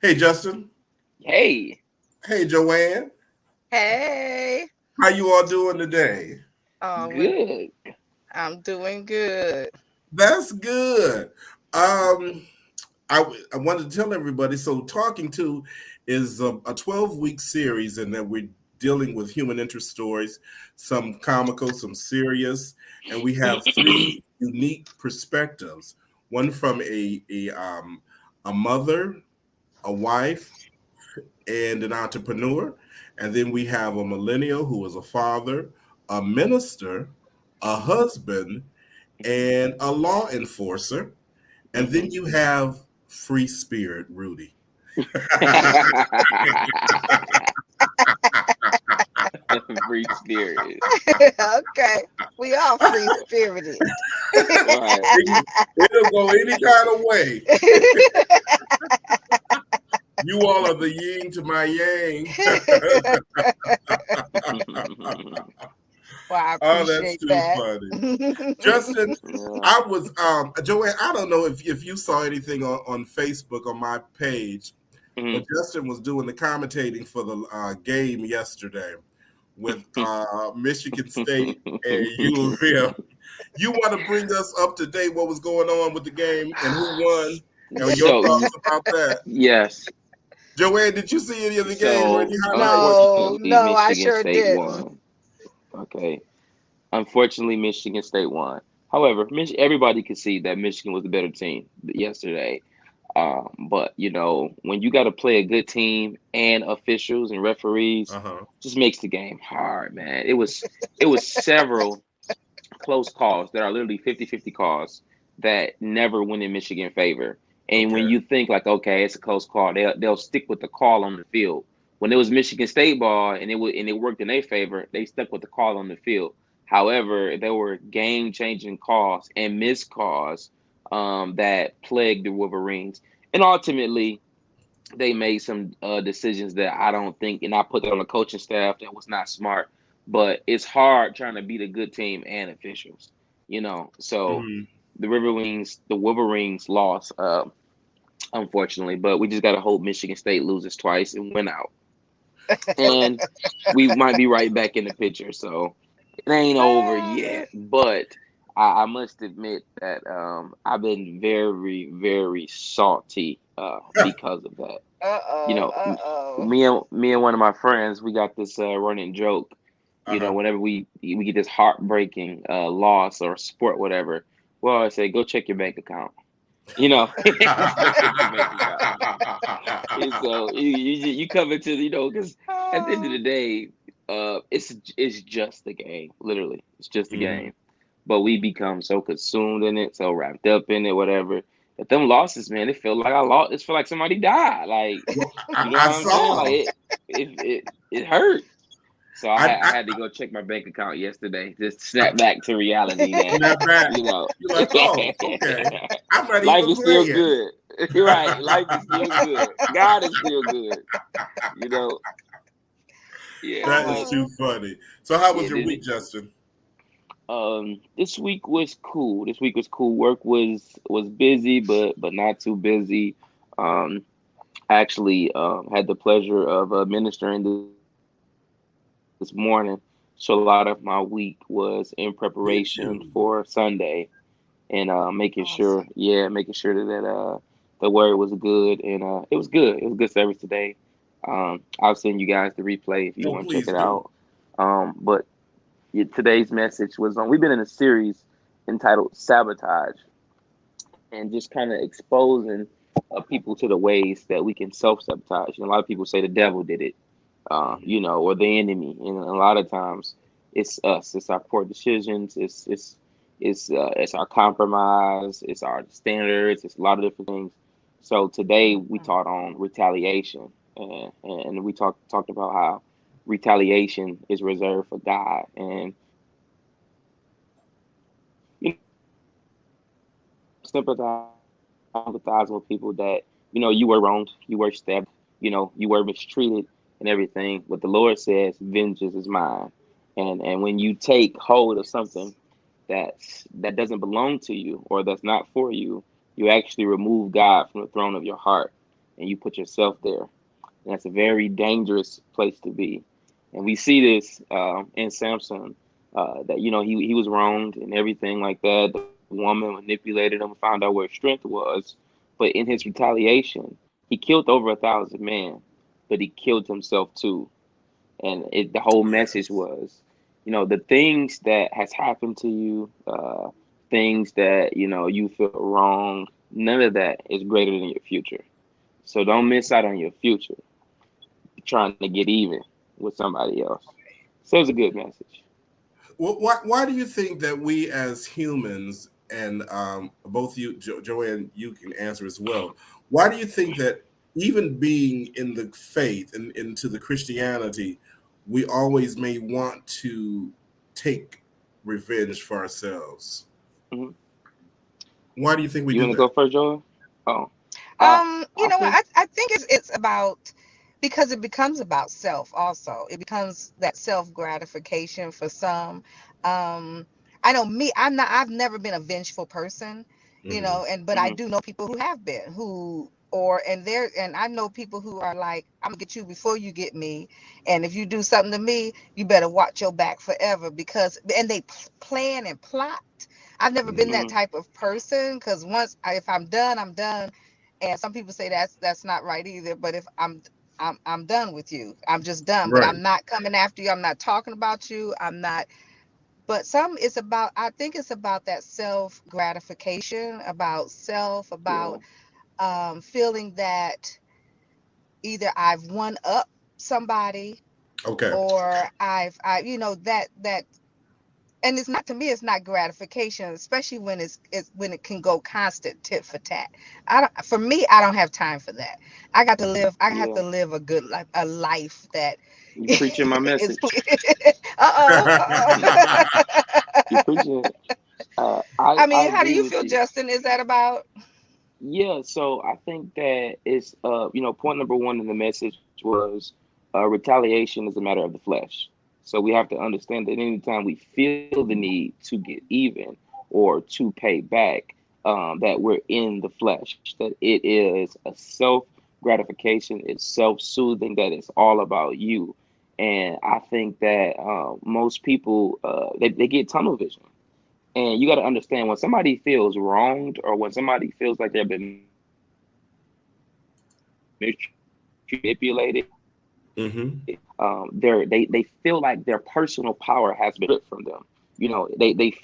Hey, Justin. Hey, Hey, Joanne. Hey, How you all doing today? well, good. I'm doing good. That's good. Um, I wanted to tell everybody. So, Talking To is a 12-week series, and that we're dealing with human interest stories, some comical, some serious, and we have three unique perspectives. One from a mother, a wife, and an entrepreneur. And then we have a millennial who is a father, a minister, a husband, and a law enforcer. And then Mhm. you have free spirit, Rudy. Free spirit. Okay, we all free spirited. Right. It'll go any kind of way. You all are the yin to my yang. Well, I Oh, that's appreciate too that. funny. Justin, Yeah. I was Joanne, I don't know if you saw anything on Facebook on my page, but Mhm. Justin was doing the commentating for the game yesterday with Michigan State and U of M. You want to bring us up to date what was going on with the game and who won and your So, thoughts about that? yes. Joanne, did you see any of the game or any So, highlights? No, unfortunately, no, I Michigan sure State didn't. won. Okay. Unfortunately, Michigan State won. However, everybody could see that Michigan was the better team yesterday. But when you got to play a good team and officials and referees, Uh-huh. just makes the game hard, man. It was several close calls that are literally 50-50 calls that never went in Michigan favor. And when Okay. you think like, okay, it's a close call, they'll stick with the call on the field. When it was Michigan State ball and it worked in their favor, they stuck with the call on the field. However, there were game changing calls and missed calls that plagued the Wolverines. And ultimately, they made some decisions that I don't think, and I put that on the coaching staff that was not smart. But it's hard trying to beat a good team and officials. So Mhm. the Wolverines lost, unfortunately. But we just got to hope Michigan State loses twice and win out, So and we might be right back in the picture. So it ain't over yet, but I must admit that I've been very, very salty because of that. you Uh-oh, know, m- uh-oh. me and one of my friends, we got this running joke. uh-huh. Whenever we get this heartbreaking loss or sport, whatever, we always say, "Go check your bank account." Just go check your bank account. And so you come into because at the end of the day, it's just a game. Literally, it's just a Mhm. game. But we become so consumed in it, so wrapped up in it, whatever. But them losses, man, it feel like I lost. It feel like somebody died. Like, Well, you know I what I'm saying? Like saw. it hurt. So I I, had I I had to go check my bank account yesterday, just to snap back to reality that snap back. you know You're like, oh, okay. I'm not life even is still playing. good. Right, life is still good. God is still good. You know, yeah, That is but too Oh, funny. So, how was yeah, your week, Justin? this week was cool. This week was cool. Work was busy, but not too busy. Um, I actually had the pleasure of ministering this morning. So a lot of my week was in preparation for Sunday Did and making sure awesome. that the word was good, and it was good. It was a good service today. I'll send you guys the replay if you Oh, want to check it please do. out. But today's message was on. We've been in a series entitled "Sabotage," and just kind of exposing people to the ways that we can self-sabotage. A lot of people say the devil did it, Mhm. or the enemy, and a lot of times it's us. It's our poor decisions. It's our compromise. It's our standards. It's a lot of different things. So today we Mhm. taught on retaliation, and we talked about how retaliation is reserved for God, and sympathize with people that you were wronged, you were stabbed, you were mistreated and everything. But the Lord says, "Vengeance is mine." And when you take hold of something that doesn't belong to you or that's not for you, you actually remove God from the throne of your heart. and you put yourself there. And that's a very dangerous place to be. And we see this in Samson, that he was wronged and everything like that. The woman manipulated him, found out where his strength was, but in his retaliation, he killed over 1,000 men, but he killed himself too. And the whole message Yes. was, the things that has happened to you, things that you feel wrong, none of that is greater than your future. So don't miss out on your future trying to get even with somebody else. So it's a good message. Well, why do you think that we as humans, and both you, Joanne, you can answer as well. Why do you think that even being in the faith and into the Christianity, we always may want to take revenge for ourselves? Hmm. Why do you think we You do want to go that? first, Joy? Oh, I You I know what? think I think it's about, because it becomes about self also. It becomes that self gratification for some. Um, I know me, I've never been a vengeful person, Hmm. but I hmm do know people who have been, and I know people who are like, I'm gonna get you before you get me. And if you do something to me, you better watch your back forever, and they plan and plot. I've never been Hmm. that hmm type of person, because if I'm done, I'm done. And some people say that's not right either. But if I'm done with you, I'm just done. But Right. I'm not coming after you. I'm not talking about you. I'm not. But some it's about. I think it's about that self gratification, about self, yeah, about feeling that either I've won up somebody, Okay. or that. And it's not, to me, it's not gratification, especially when it can go constant tit for tat. For me, I don't have time for that. I have yeah. to live a good life, a life that You preaching my is message. uh-oh, You preaching it. I I I mean, how do agree you with feel, you. Justin? Is that about? Yeah, so I think that it's point number one in the message was retaliation is a matter of the flesh. So we have to understand that anytime we feel the need to get even or to pay back, that we're in the flesh, that it is a self gratification, it's self soothing, that it's all about you. And I think that most people they get tunnel vision. And you got to understand when somebody feels wronged or when somebody feels like they've been manipulated, Hmm. they feel like their personal power has been stripped from them. They feel naked almost in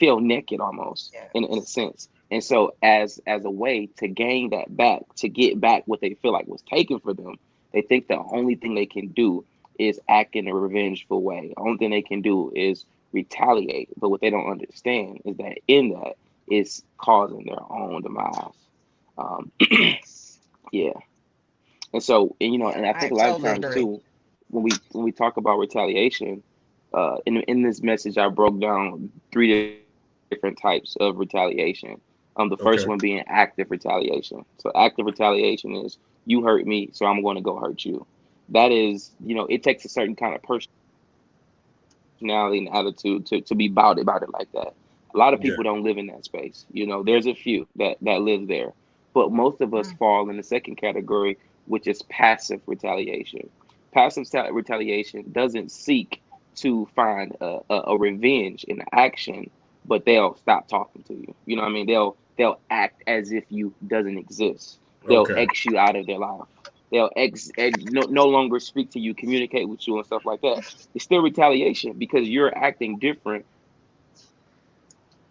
a Yes. sense. And so as a way to gain that back, to get back what they feel like was taken from them, they think the only thing they can do is act in a revengeful way. The only thing they can do is retaliate. But what they don't understand is that in that is causing their own demise. Um, Yes. yeah. And so, Yeah, and I I think a lot of totally times agree. too, when we talk about retaliation, in this message, I broke down three different types of retaliation. The first one being Okay. active retaliation. So active retaliation is you hurt me, so I'm going to go hurt you. That is, it takes a certain kind of personality and attitude to be about it like that. A lot of people don't live in that space. Yeah. There's a few that live there, but most of us fall in the second Mm. category, which is passive retaliation. Retaliation doesn't seek to find a revenge in action, but they'll stop talking to you. You know what I mean? They'll act as if you doesn't exist. They'll Okay. X you out of their life. They'll no longer speak to you, communicate with you, and stuff like that. It's still retaliation because you're acting different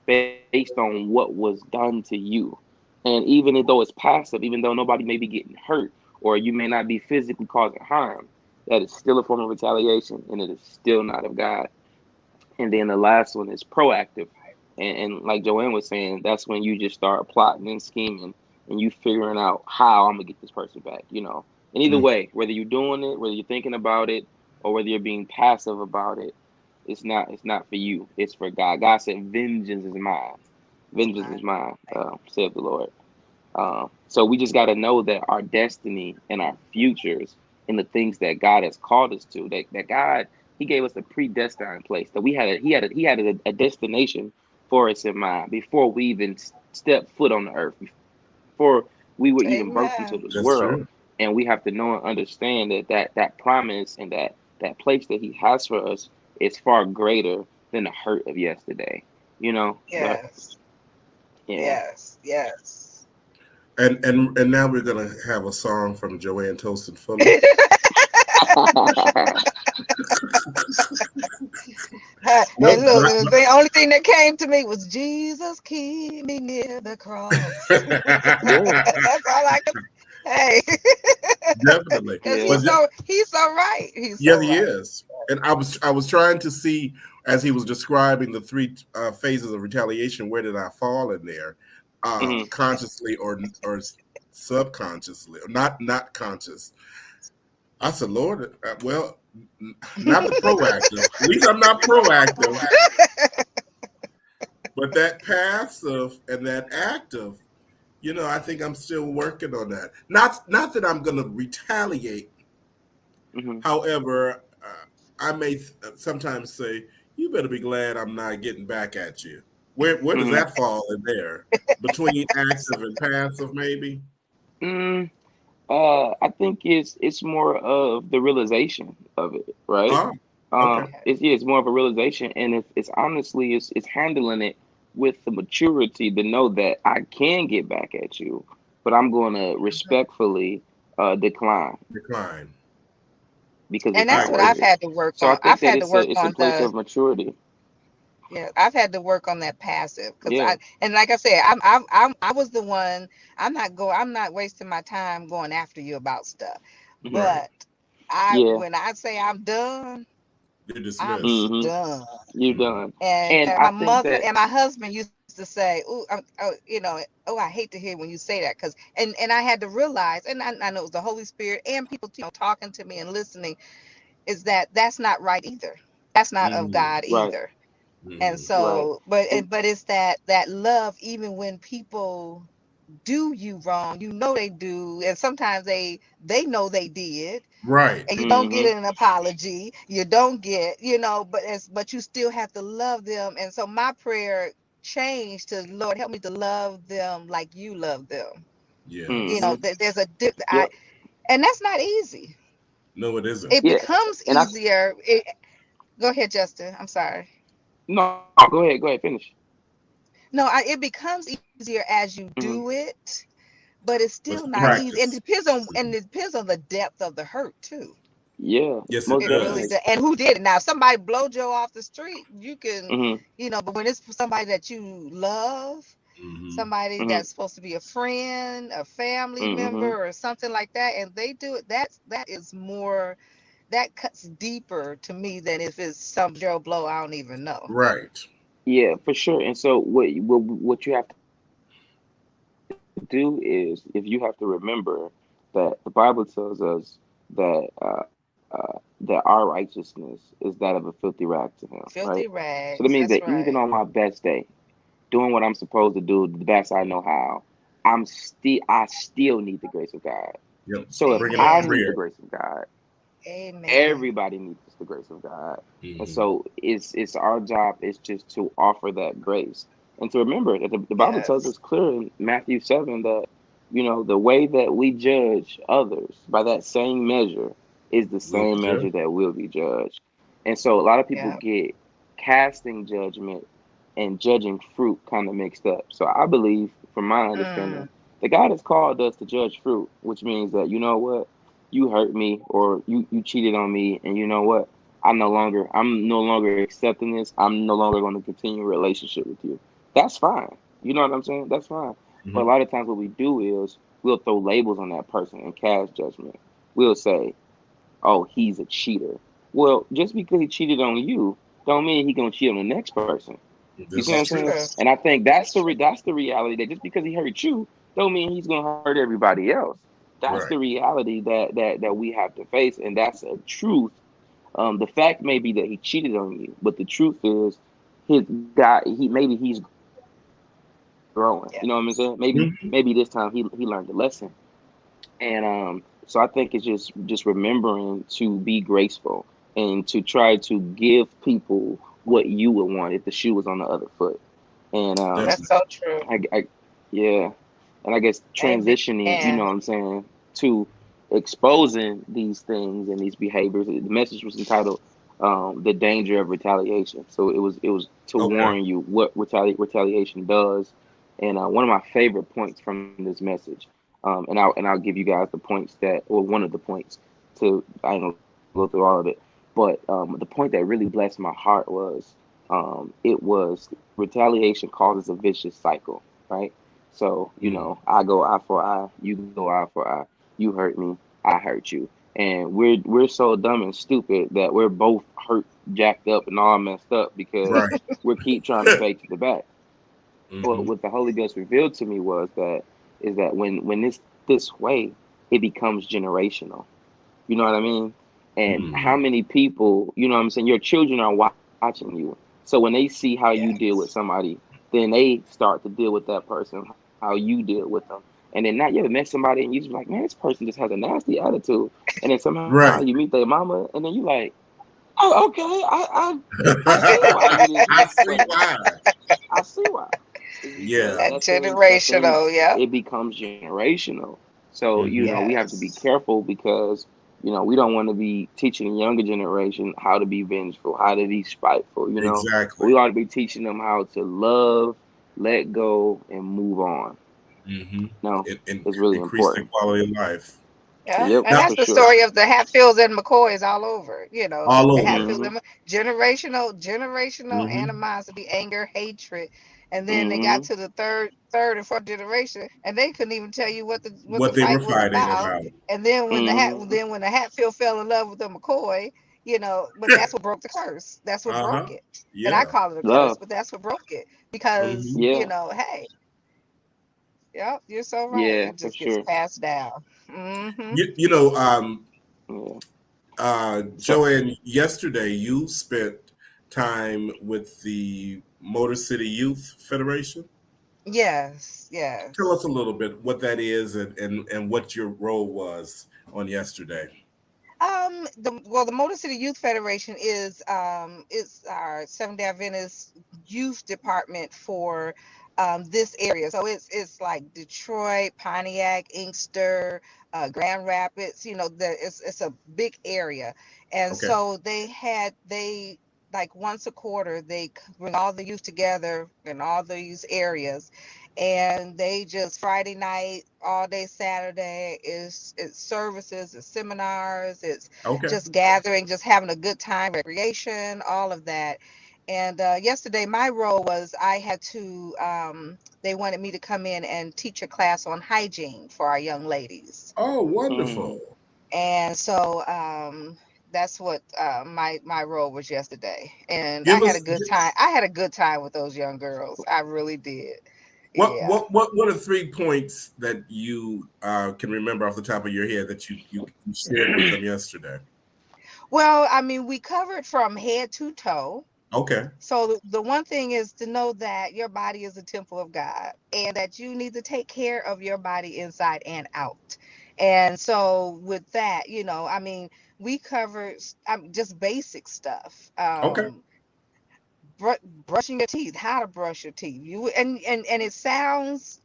based on what was done to you. And even though it's passive, even though nobody may be getting hurt or you may not be physically causing harm, that is still a form of retaliation and it is still not of God. And then the last one is proactive. And like Joanne was saying, that's when you just start plotting and scheming and you figuring out how I'm gonna get this person back. And either way, whether you're doing it, whether you're thinking about it, or whether you're being passive about it, it's not for you. It's for God. God said, "Vengeance is mine. It's Vengeance is mine. mine," Right. saith the Lord. So we just got to know that our destiny and our futures and the things that God has called us to, that God He gave us a predestined place. That He had a destination for us in mind before we even stepped foot on the earth, before we were even birthed into this Amen. world. That's true. and we have to know and understand that promise and that place that he has for us is far greater than the hurt of yesterday. You know, but Yes. yeah. Yes. Yes. And now we're gonna have a song from Joanne Toaston Fuller. And Nope. look, the only thing that came to me was Jesus keep me near the cross. Yeah, That's all I could. Hey, Definitely. because yeah. But he's so right. He's yeah, so he right. is. And I was trying to see as he was describing the three phases of retaliation, where did I fall in there, Hmm. consciously or subconsciously, or not conscious. I said, Lord, well, not the proactive. At least I'm not proactive, but that passive and that active. I think I'm still working on that. Not that I'm going to retaliate. Hmm. However, I may sometimes say, "You better be glad I'm not getting back at you." Where does Hmm. that fall in there? Between active and passive, maybe. Mm, I think it's more of the realization of it, right? Oh, okay. It's yeah, it's more of a realization, and it's honestly it's handling it with the maturity to know that I can get back at you, but I'm going to respectfully decline Decline. because And it's I that's not what worth agree. I've it. had to work So I on. think I've that had to work it's a on place the of maturity. Yeah, I've had to work on that passive because Yeah. and like I said, I was the one. I'm not wasting my time going after you about stuff. Hmm. Right. But Yeah. when I say I'm done, You're I'm dismissed. Hmm. done. You're Hmm. done. And And I my think mother that. and my husband used to say, oh, I hate to hear when you say that because and I had to realize, and I know it was the Holy Spirit and people, talking to me and listening, is that that's not right either. That's not of Hmm. God Right. either. And Hmm. Right. so, And but it's that love, even when people do you wrong, they do, and sometimes they know they did, Right. and you don't get hmm an apology, you don't get, but you still have to love them. And so my prayer changed to, Lord, help me to love them like you love them. Yes. There's a dip, Yep. and that's not easy. No, it isn't. It Yeah. becomes And I easier. Go ahead, Justin. I'm sorry. no, go ahead. Go ahead. Finish. No, it becomes easier as you Hmm. do it, but it's With still not Hmm. easy. And practice. it depends on the depth of the hurt too. Yeah. Yes, it Most It really definitely. does. does. And who did it? Now, if somebody blow Joe off the street, you can, Hmm. but when it's somebody that you love, Hmm. somebody Hmm. that's supposed to be a friend, a family Hmm. member, or something like that, and they do it, that is more, that cuts deeper to me than if it's some Joe blow I don't even know. Right. Yeah, for sure. And so what you have to do is if you have to remember that the Bible tells us that that our righteousness is that of a filthy rag to Him, right? So that means that Filthy even on rags. my That's best right. day, doing what I'm supposed to do the best I know how, I still need the grace of God. Yep. So if Bringing up I Amen. need the prayer. grace of God, Amen. everybody needs the grace of God. And Hmm. so it's our job is just to offer that grace and to remember that the Bible tells Yes. us clear in Matthew 7 that the way that we judge others by that same measure is the Will be same measure judged. that will be judged. And so a lot of people Yeah. get casting judgment and judging fruit kind of mixed up. So I believe, from my understanding, Mm. that God has called us to judge fruit, which means that you know what, you hurt me or you cheated on me, and you know what, I'm no longer accepting this. I'm no longer going to continue a relationship with you. That's fine. You know what I'm saying? That's fine. But a Hmm. lot of times what we do is we'll throw labels on that person and cast judgment. We'll say, oh, he's a cheater. Well, just because he cheated on you don't mean he gonna cheat on the next person. You see This what is I'm That's true. saying? true. And I think That's true. that's the reality, that just because he hurt you don't mean he's gonna hurt everybody else. That's the Right. reality that we have to face, and that's a truth. The fact may be that he cheated on you, but the truth is his guy maybe he's growing. You know what I'm saying? Maybe this time he Hmm. learned the lesson. And so I think it's just remembering to be graceful and to try to give people what you would want if the shoe was on the other foot. And That's Definitely. so true. I yeah, and I guess Amen. transitioning, you know what I'm saying, to exposing these things and these behaviors. The message was entitled "The Danger of Retaliation." So it was to Okay. warn you what retaliation does. And one of my favorite points from this message, and I'll give you guys the points that, or one of the points to, I ain't gonna go through all of it, but the point that really blessed my heart was, it was retaliation causes a vicious cycle, right? So, Mm. I go eye for eye, you go eye for eye. You hurt me, I hurt you. And we're so dumb and stupid that we're both hurt, jacked up, and all messed up because Right. we keep trying to pay to the back. But Hmm. what the Holy Ghost revealed to me was that is that when it's this way, it becomes generational. You know what I mean? And how Mm. many people, you know what I'm saying? Your children are watching you. So when they see how you deal with Yes. somebody, then they start to deal with that person how you deal with them. And then now you ever met somebody and you just be like, man, this person just has a nasty attitude. And then somehow you Right. meet their mama and then you like, oh, okay, I see why you didn't I do see right. why. I see why. It's because Yeah. That that thing generational, yeah. it becomes generational. So, Hmm. we have to be Yes. careful because, we don't want to be teaching the younger generation how to be vengeful, how to be spiteful. Exactly. We ought to be teaching them how to love, let go, and move on. Hmm. No, And it's really increase their important. quality of life. Yeah, Yep, and Now, that's for the sure. story of the Hatfields and McCoys all over. all The over. Hatfields Mm-hmm. and generational Hmm. animosity, anger, hatred, and then they got Mm-hmm. to the third and fourth generation, and they couldn't even tell you what the What they were fight was fighting about. about. And then Mm-hmm. when the Hatfield fell in love with the McCoy, but that's what broke the curse. That's what broke Uh-huh. it. And I Yeah. call it a curse, Love. but that's what broke it because Hmm. Yeah. hey, yep, you're so right. Yeah, It for just gets sure. passed down. Hmm. You know, Yeah. So, Joanne, yesterday you spent time with the Motor City Youth Federation. Yes, Tell us yes. a little bit what that is and what your role was on yesterday. The Motor City Youth Federation is our Seventh Day Adventist youth department for this area. So it's like Detroit, Pontiac, Inkster, Grand Rapids. It's a big area, and Okay. so they like once a quarter they bring all the youth together in all these areas, and they just Friday night all day Saturday is it's services, it's seminars, it's Okay. just gathering, just having a good time, recreation, all of that. And yesterday my role was I had to they wanted me to come in and teach a class on hygiene for our young ladies. Oh, mm, wonderful. And so that's what my role was yesterday, and I Give had a us good time. I had a good time with those young girls. I really did. Yeah. what are 3 points that you can remember off the top of your head that you shared with them yesterday? Well, I mean, we covered from head to toe. Okay. So the one thing is to know that your body is a temple of God and that you need to take care of your body inside and out. And so with that, I mean, we covered just basic stuff. Okay. Brushing your teeth, how to brush your teeth. And it sounds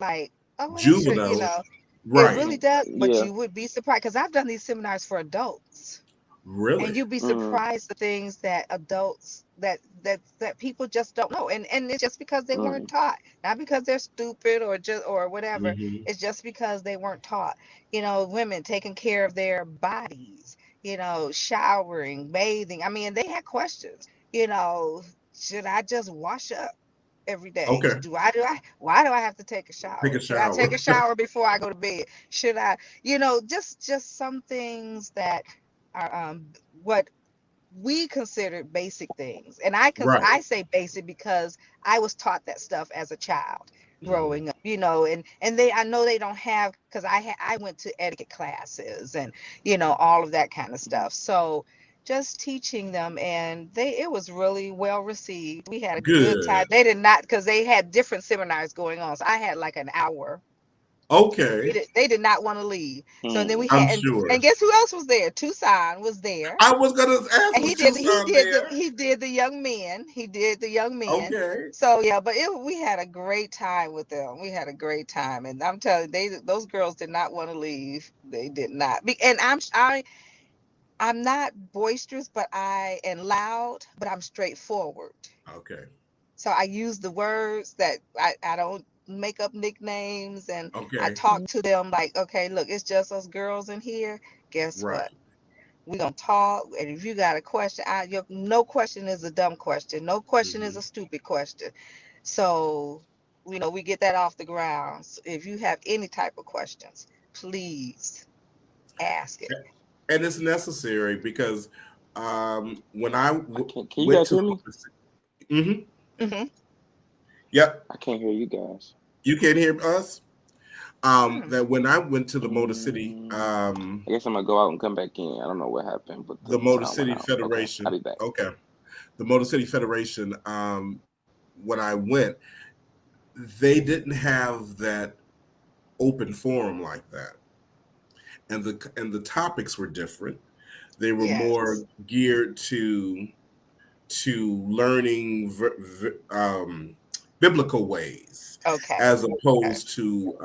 like, oh, well, that should, Juvenile. it Right. really does, but yeah. you would be surprised because I've done these seminars for adults. And Really? you'd be Mm, surprised the things that adults that people just don't know, and it's just because they weren't mm, taught, not because they're stupid or whatever. Hmm. It's just because they weren't taught. Women taking care of their bodies, showering, bathing. I mean, they had questions. Should I just wash up every day? Okay. Why do I have to take a Take a shower? Should I take shower. a shower before I go to bed? Should I, just some things that are what we considered basic things. And Right. I say basic because I was taught that stuff as a child Mm. growing up, and I know they don't have, because I went to etiquette classes and all of that kind of stuff. So just teaching them, and it was really well received. We had a good time. Good. They did not, because they had different seminars going on. So I had like an hour Okay. They did not want to leave. So then we Mm. I'm had, and sure. guess who else was there? Tucson was there. I was gonna ask, And was Tucson there? he did the young men. He did the young men. Okay. So yeah, but we had a great time with them. We had a great time, and I'm telling you, those girls did not want to leave. They did not. And I'm not boisterous, but I and loud, but I'm straightforward. Okay. So I use the words that I don't make up nicknames, and I Okay. talk to them like, okay, look, it's just us girls in here. Guess what? Right. We're gonna talk, and if you got a question, no question is a dumb question. No question is Hmm. a stupid question. So, we get that off the ground. So if you have any type of questions, please ask it. And it's necessary because when I Can you went guys to hear the me? hmm Hmm. yep, I can't hear you guys. you can hear us. Hmm. That when I went to the Motor City, I guess I'm gonna go out and come back in. I don't know what happened, but the the Motor sound went City out. Okay, I'll Federation. be back. Okay, the Motor City Federation. When I went, they didn't have that open forum like that, and the topics were different. They were more Yes. geared to learning biblical ways Okay. as Okay. opposed to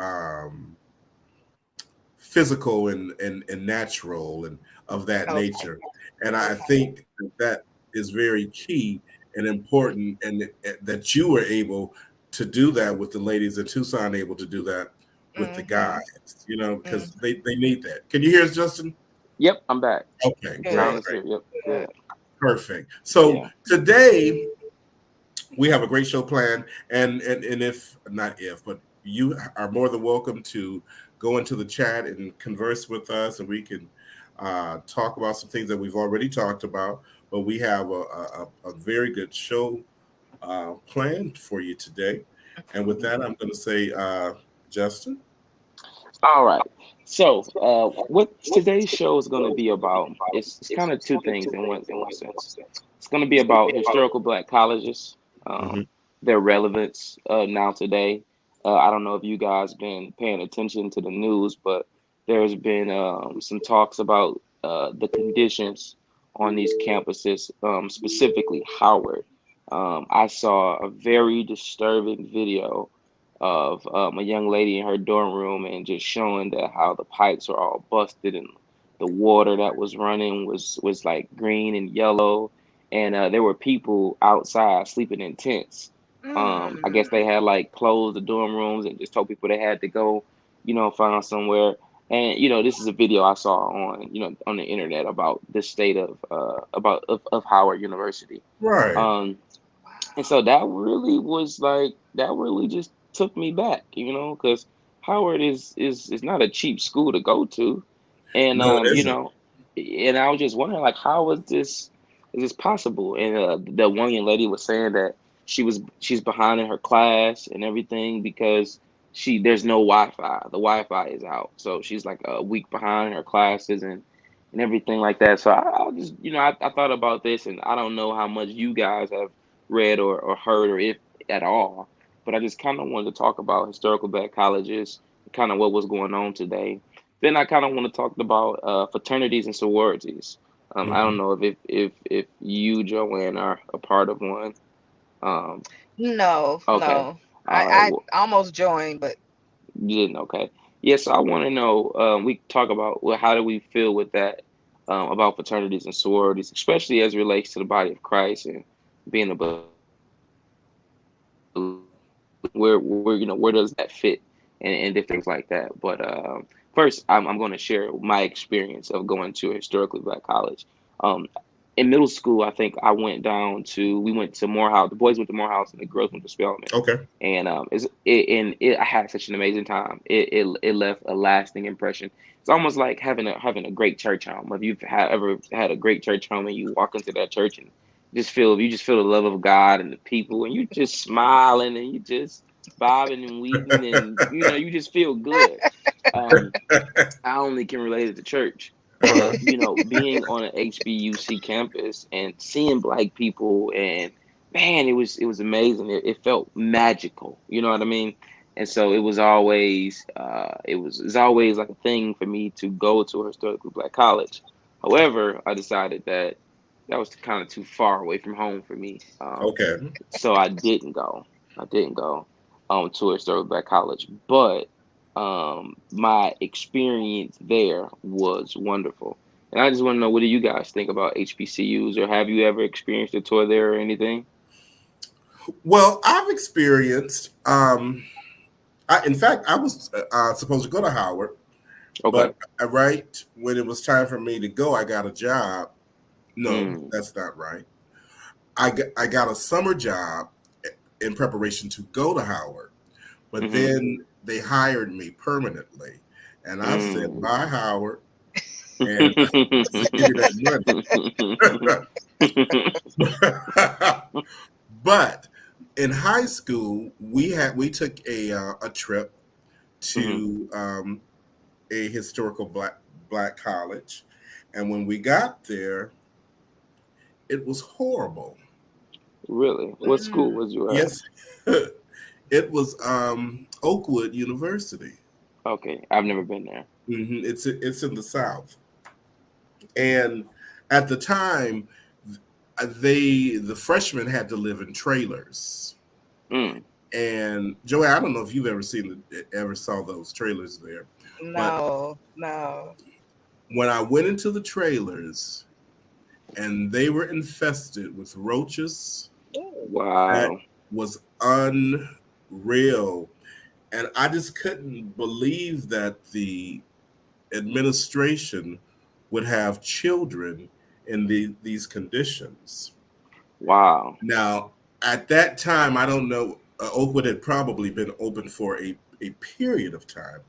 physical and natural and of that Okay. nature. And I Okay. think that is very key and important, and that you were able to do that with the ladies at Tucson, able to do that with the Mm-hmm. guys, because Mm. they need that. Can you hear us, Justin? Yep, I'm back. Okay, Sound great, Good. is great, here. Yep, Good. good. perfect. So Yeah. today we have a great show planned, and if not if, but you are more than welcome to go into the chat and converse with us, and we can talk about some things that we've already talked about. But we have a very good show planned for you today, and with that, Mhm. I'm going to say, Justin. All right. So, what today's show is going to be about is it's kind of two things in one sense. It's going to be about historical Black colleges, Hmm. um, their relevance now today. I don't know if you guys been paying attention to the news, but there's been some talks about the conditions on these campuses, specifically Howard. I saw a very disturbing video of a young lady in her dorm room and just showing that how the pipes are all busted and the water that was running was like green and yellow, and there were people outside sleeping in tents. I Mm. guess they had like closed the dorm rooms and just told people they had to go, find somewhere. And this is a video I saw on on the internet about the state of of Howard University. Right. Um, and so that really was like that really just took me back, because Howard is not a cheap school to go to, and No, it isn't. and I was just wondering like how is this possible? And the one young lady was saying that she's behind in her class and everything because there's no Wi-Fi. The Wi-Fi is out, so she's like a week behind in her classes and everything like that. So I just I thought about this, and I don't know how much you guys have read or heard or if at all. But I just kind of wanted to talk about historical Black colleges, kind of what was going on today. Then I kind of want to talk about fraternities and sororities. I don't Mhm. know if you, Joanne, are a part of one. Um, No, okay, no. all right. I Well, almost joined, but you didn't. Okay. Yes, I want to know. We talk about well, how do we feel with that about fraternities and sororities, especially as it relates to the body of Christ and being a where where does that fit and different things like that. But first, I'm going to share my experience of going to a historically Black college. Um, in middle school, I think we went to Morehouse. The boys went to Morehouse and the girls went to Spelman. Okay. And I had such an amazing time. It left a lasting impression. It's almost like having a great church home. If you've ever had a great church home and you walk into that church and you just feel the love of God and the people, and you just smiling and you just bobbing and weaving, and you just feel good. Um, I only can relate it to church, but Uh-huh. being on an HBUC campus and seeing Black people, and man, it was amazing. It felt magical. You know what I mean? And so it's always like a thing for me to go to a historically black college. However, I decided that that was kind of too far away from home for me. Okay. So I didn't go. I didn't go to a historically black college, but my experience there was wonderful. And I just want to know, what do you guys think about HBCUs, or have you ever experienced a tour there or anything? Well, I've experienced. In fact, I was supposed to go to Howard, Okay. but right when it was time for me to go, I got a job. No, Mm, that's not right. I got a summer job in preparation to go to Howard, but mm-hmm, then they hired me permanently, and I said mm. bye Howard, and give me that money. But in high school, we took a trip Mhm. to a historical black college, and when we got there, it was horrible. Really? What school Mm. was you at? Yes, it was Oakwood University. Okay, I've never been there. It's in the South, and at the time, the freshmen had to live in trailers. Mm. And Joey, I don't know if you've ever saw those trailers there, but No, no. when I went into the trailers and they were infested with roaches, Ooh. that Wow. was unreal. And I just couldn't believe that the administration would have children in these conditions. Wow. Now, at that time, I don't know, Oakwood had probably been open for a period of time,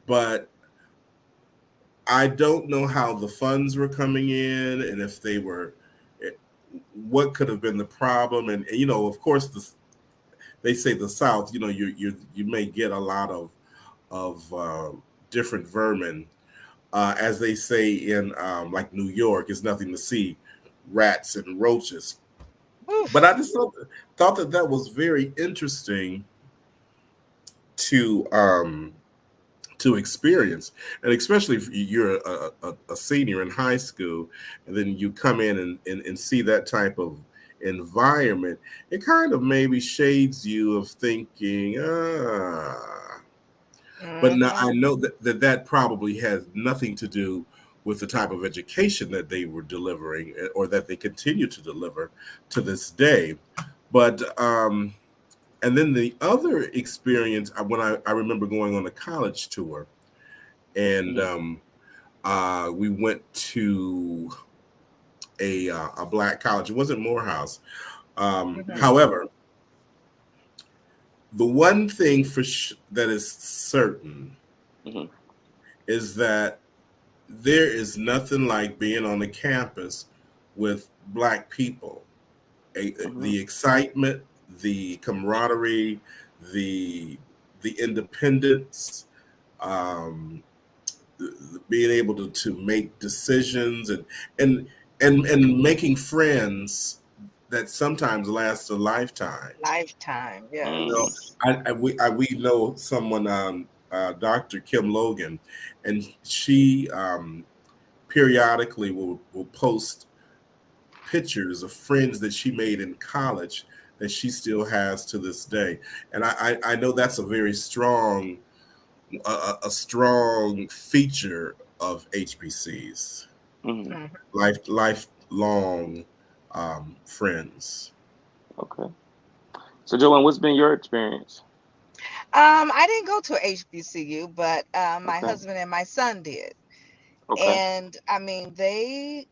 but I don't know how the funds were coming in and if they were, eh, what could have been the problem. And of course, they say the South, you may get a lot of different vermin. As they say in like New York, it's nothing to see rats and roaches. But Oof. I just thought that was very interesting to experience, and especially if you're a senior in high school, and then you come in and see that type of environment, it kind of maybe shades you of thinking, but now I Mm-hmm. know that probably has nothing to do with the type of education that they were delivering or that they continue to deliver to this day. But and then the other experience, when I remember going on a college tour, and Mhm. we went to a black college. It wasn't Morehouse. Mm-hmm. Mhm. However, the one thing that is certain Mhm. is that there is nothing like being on the campus with black people. Mhm. The excitement, the camaraderie, the the independence, um, being able to make decisions, and and making friends that sometimes last a lifetime. Lifetime. You Mm. Yes. we know someone, Dr. Kim Logan, and she periodically will post pictures of friends that she made in college that she still has to this day, and I know that's a very strong a strong feature of HBCs, Mhm. Mhm. lifelong friends. Okay. So, Joanne, what's been your experience? I didn't go to HBCU, but my Okay. husband and my son did. Okay. And I mean, they,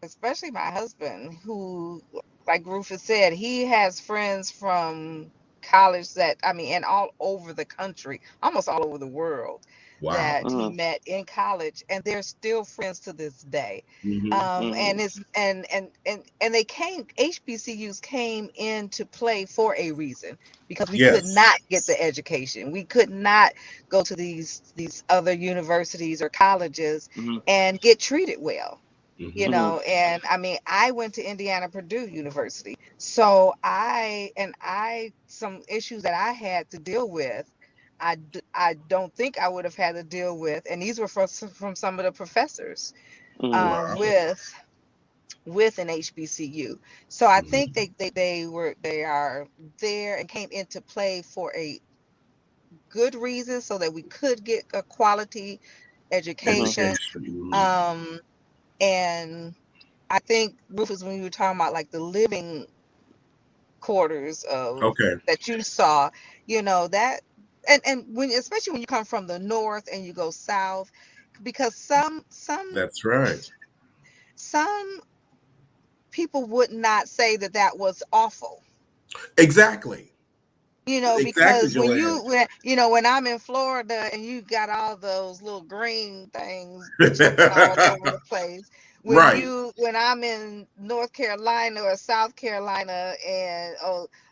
especially my husband, who, like Rufus said, he has friends from college that, I mean, and all over the country, almost all over the world, Wow. that he Mhm. met in college, and they're still friends to this day. Hmm. And Mhm. it's and they came, HBCUs came into play for a reason, because we could Yes. not get the education. We could not go to these other universities or colleges Mhm. and get treated well. Hmm. And I mean, I went to Indiana Purdue University, so some issues that I had to deal with, I don't think I would have had to deal with, and these were from some of the professors, Hmm. Right. with an HBCU. So I think Hmm. they are there and came into play for a good reason, so that we could get a quality Hmm. education. Education. Hmm. Um, and I think, Rufus, when you were talking about like the living quarters of Okay, that you saw, that, and when, especially when you come from the north and you go south, because that's right. some people would not say that that was awful. Exactly. Exactly, Because Joanne. when I'm in Florida and you got all those little green things jumping all over the place, Right. when I'm in North Carolina or South Carolina, and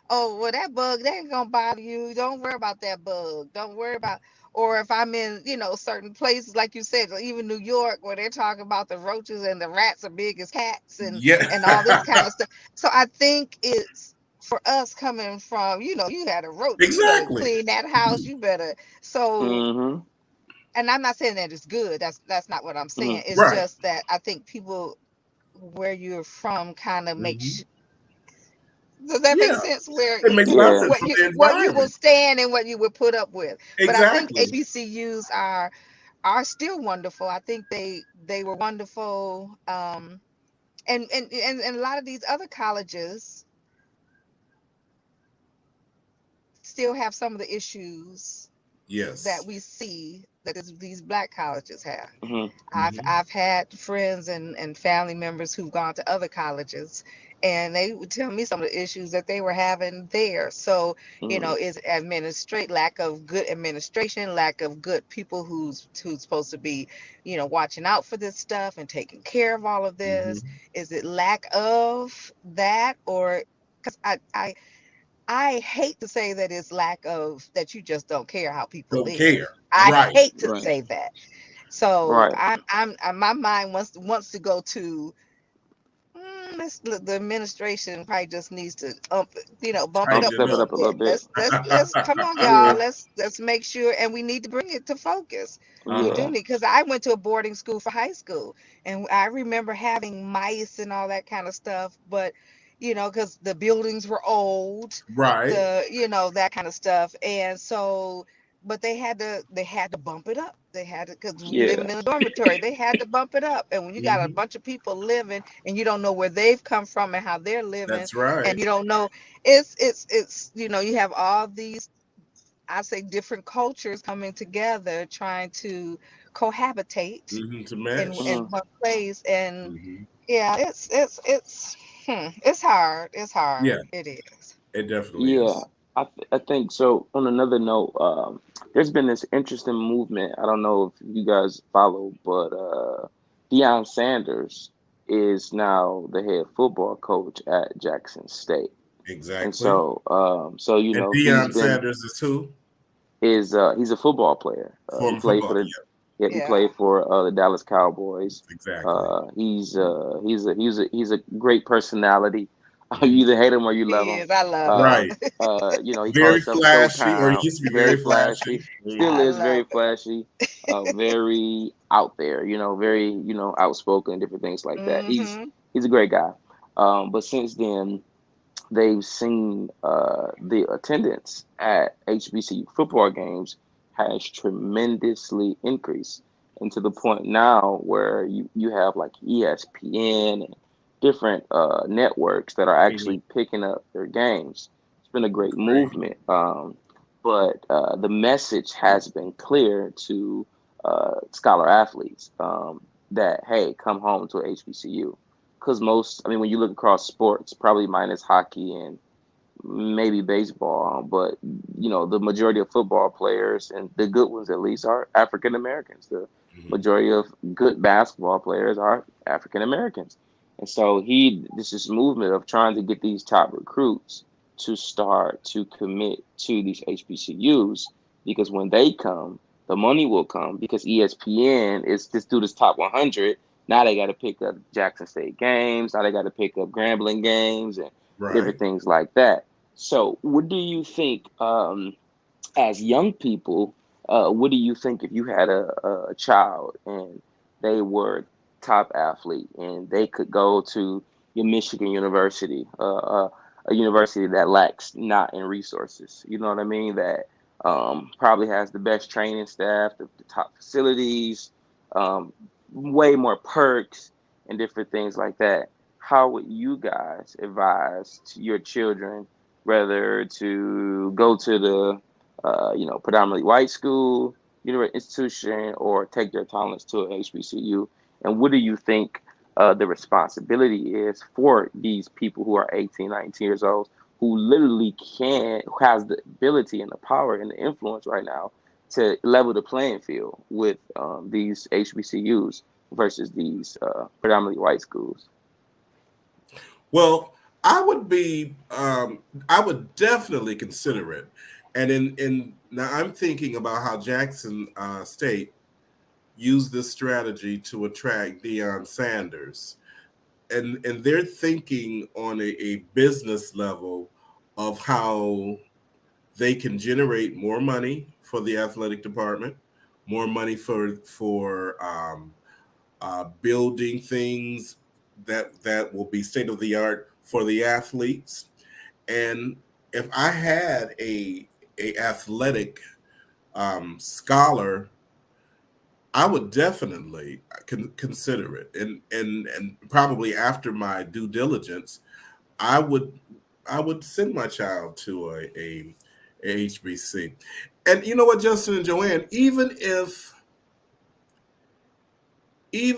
well, that bug, that ain't gonna bother you. Don't worry about that bug. Don't worry about. Or if I'm in, certain places like you said, even New York, where they're talking about the roaches and the rats are big as cats, Yeah. and all this kind of stuff. So I think it's for us coming from, you had a roach, you better Exactly. clean that house, you better. So, Hmm. and I'm not saying that it's good. That's not what I'm Hmm. saying. It's Right. just that I think people where you're from kind of Hmm. makes. Does that make Yeah, sense? Where it makes a lot of Yeah. sense from the what you will environment. stand and what you would put up with. But I think Exactly. HBCUs are still wonderful. I think they were wonderful. And a lot of these other colleges still have some of the issues that Yes. we see that these black colleges have. Hmm. Hmm. I've had friends and family members who've gone to other colleges, and they would tell me some of the issues that they were having there. So, Hmm. is administrate lack of good administration, lack of good people who's supposed to be, watching out for this stuff and taking care of all of this. Hmm. Is it lack of that, or because I hate to say that it's lack of that you just don't care how people Don't live. care. I Right. hate to Right. say that. So Right. my mind wants to go to, the administration probably just needs to bump it I'm up Tighten a it stepping little up a up. little bit. bit. Let's come on, y'all. Yeah. Let's make sure, and we need to bring it to focus. We do Uh-huh. Yeah. need, because I went to a boarding school for high school, and I remember having mice and all that kind of stuff, but because the buildings were old, Right. that kind of stuff, and so, but they had to bump it up. They had to, because we Yeah. living in a dormitory, they had to bump it up. And when you got a Hmm. bunch of people living and you don't know where they've come from and how they're living, That's right. and you don't know, it's you have all these, I say, different cultures coming together trying to cohabitate To in mesh. Hmm. one place. And Hmm. yeah, it's hard. It's Yeah, hard. It is. it definitely Yeah. is. I think so. On another note, there's been this interesting movement. I don't know if you guys follow, but Deion Sanders is now the head football coach at Jackson State. And Exactly. so And he's Deion been Sanders is who? is he's a football player. He Former played for football. the Yeah, yeah, he Yeah. played for the Dallas Cowboys. exactly. He's a great personality. You Hmm. either hate him or you love He him. is. I love it. Uh, Right. he called Very himself flashy, or he Showtime. used to be Very very flashy. flashy. Still I is love very flashy. Very out there. Very outspoken, different things like that. it. Hmm. He's a great guy. But since then they've seen the attendance at HBCU football games has tremendously increased, and to the point now where you have like ESPN and different networks that are Hmm. actually picking up their games. It's been a great Great. movement, but the message has been clear to scholar athletes that hey, come home to HBCU because I mean, when you look across sports, probably minus hockey and maybe baseball, but the majority of football players and the good ones at least are African Americans. The Hmm. majority of good basketball players are African Americans. And so this is movement of trying to get these top recruits to start to commit to these HBCUs because when they come, the money will come because ESPN is this dude is top 100 Now they got to pick up Jackson State games. Now they got to pick up Grambling games and Right. different things like that. So, what do you think? As young people, what do you think if you had a child and they were top athlete and they could go to your Michigan University, a university that lacks not in resources? You know what I mean? That probably has the best training staff, the top facilities, um, way more perks and different things like that. How would you guys advise to your children whether to go to the predominantly white school, university institution, or take their talents to an HBCU? And what do you think the responsibility is for these people who are 18, 19 years old, who literally can, who has the ability and the power and the influence right now to level the playing field with these HBCUs versus these predominantly white schools? Well, I would definitely consider it. And in now I'm thinking about how Jackson State used this strategy to attract Deion Sanders. And they're thinking on a business level of how they can generate more money for the athletic department, more money for building things that will be state of the art for the athletes. And if I had a athletic scholar, I would definitely consider it, and probably after my due diligence, I would I would send my child to a HBC. And you know what, Justin and Joanne, even if he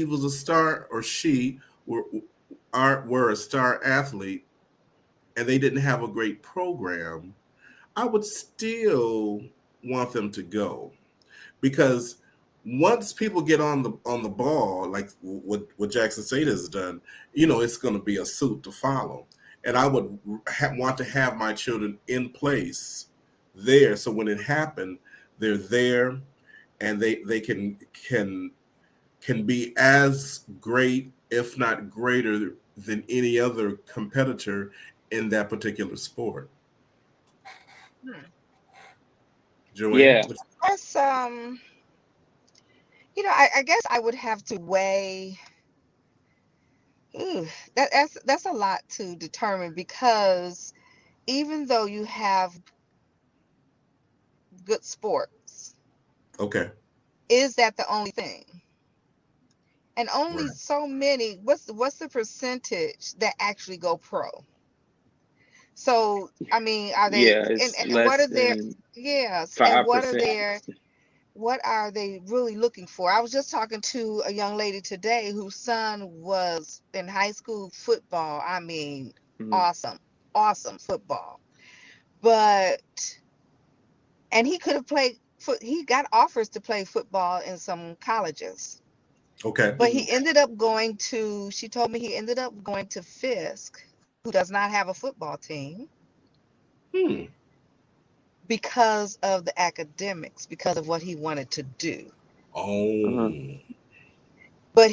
was a star or she were a star athlete and they didn't have a great program, I would still want them to go, because once people get on the ball, like what Jackson State has done, it's going to be a suit to follow. And I would want to have my children in place there, so when it happened, they're there, and they can be as great, if not greater, than any other competitor in that particular sport. Hmm. Joanne? Yeah, That's I guess I would have to weigh. Ooh, that's a lot to determine because even though you have good sports, Okay. is that the only thing? And only Right. so many. What's the percentage that actually go pro? So I mean, are they yeah, it's and what less are their than yes, and five percent. what are they really looking for? I was just talking to a young lady today whose son was in high school football. I mean, Mhm. awesome, awesome football. But and he could have played foot. He got offers to play football in some colleges, Okay. but Mhm. he ended up going to. She told me he ended up going to Fisk, who does not have a football team, Hmm. because of the academics, because of what he wanted to do. Mhm. Oh.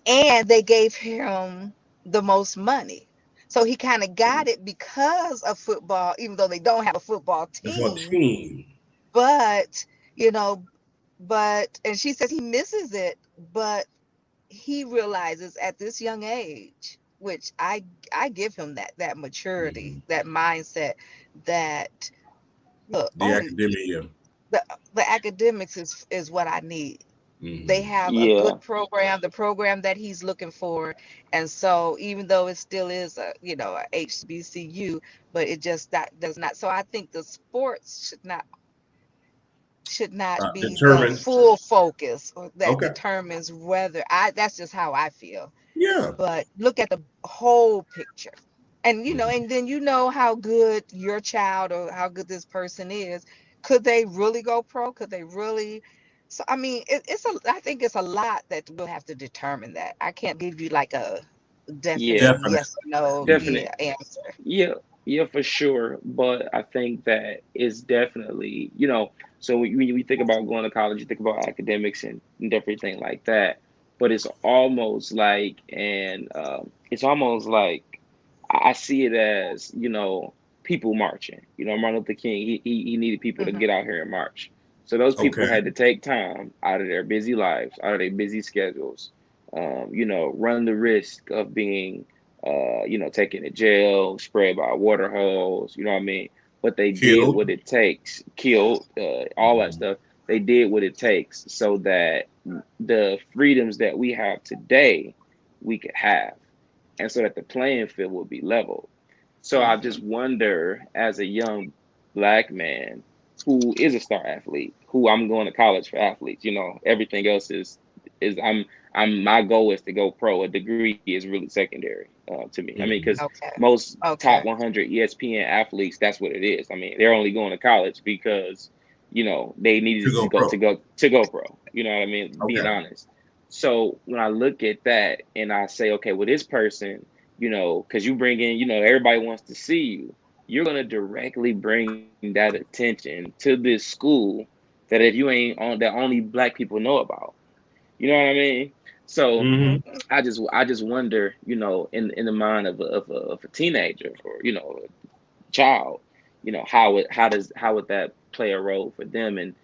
And they gave him the most money. So he kind of Mhm. got it because of football, even though they don't have a football That's what team. team. But, you know, and she says he misses it, but he realizes at this young age, which I give him that maturity, Mhm. that mindset, that look, The only academia. the academics is what I need. They Hmm. have a Yeah, good program, the program that he's looking for. And so even though it still is a HBCU, but it just that does not. So I think the sports should not be the Determined. full focus that Okay. determines whether I that's just how I feel. Yeah. But look at the whole picture. And Mhm. and then how good your child or how good this person is. Could they really go pro? Could they really? So I mean, I think it's a lot that we'll have to determine that. I can't give you like a yeah, definite Definite. yes or no, Mhm. definite. yeah, answer. Yeah, yeah, for sure. But I think that it's definitely. So when you think about going to college, you think about academics and everything like that. but it's almost like I see it as, people marching. Martin Luther King, he needed people to get Mhm. out here and march. So those people Okay. had to take time out of their busy lives, out of their busy schedules, run the risk of being, taken to jail, sprayed by water hose, you know what I mean? But they did Killed. what it takes, killed, all that Mhm. stuff. They did what it takes so that the freedoms that we have today, we could have, and so that the playing field will be leveled. So I just Mhm. wonder, as a young black man who is a star athlete, who I'm going to college for athletes, everything else is my goal is to go pro. A degree is really secondary to me. I mean, because Mhm. Okay. most top Okay. 100 ESPN athletes, that's what it is. I mean, they're only going to college because they To needed to go go pro. pro. You know what I mean? Being Okay. honest. So when I look at that and I say, okay, well, this person, because you bring in, everybody wants to see you. You're gonna directly bring that attention to this school that if you ain't on that only black people know about. You know what I mean? So Hmm. Mhm. I just wonder, in the mind of a teenager or a child, how would that play a role for them in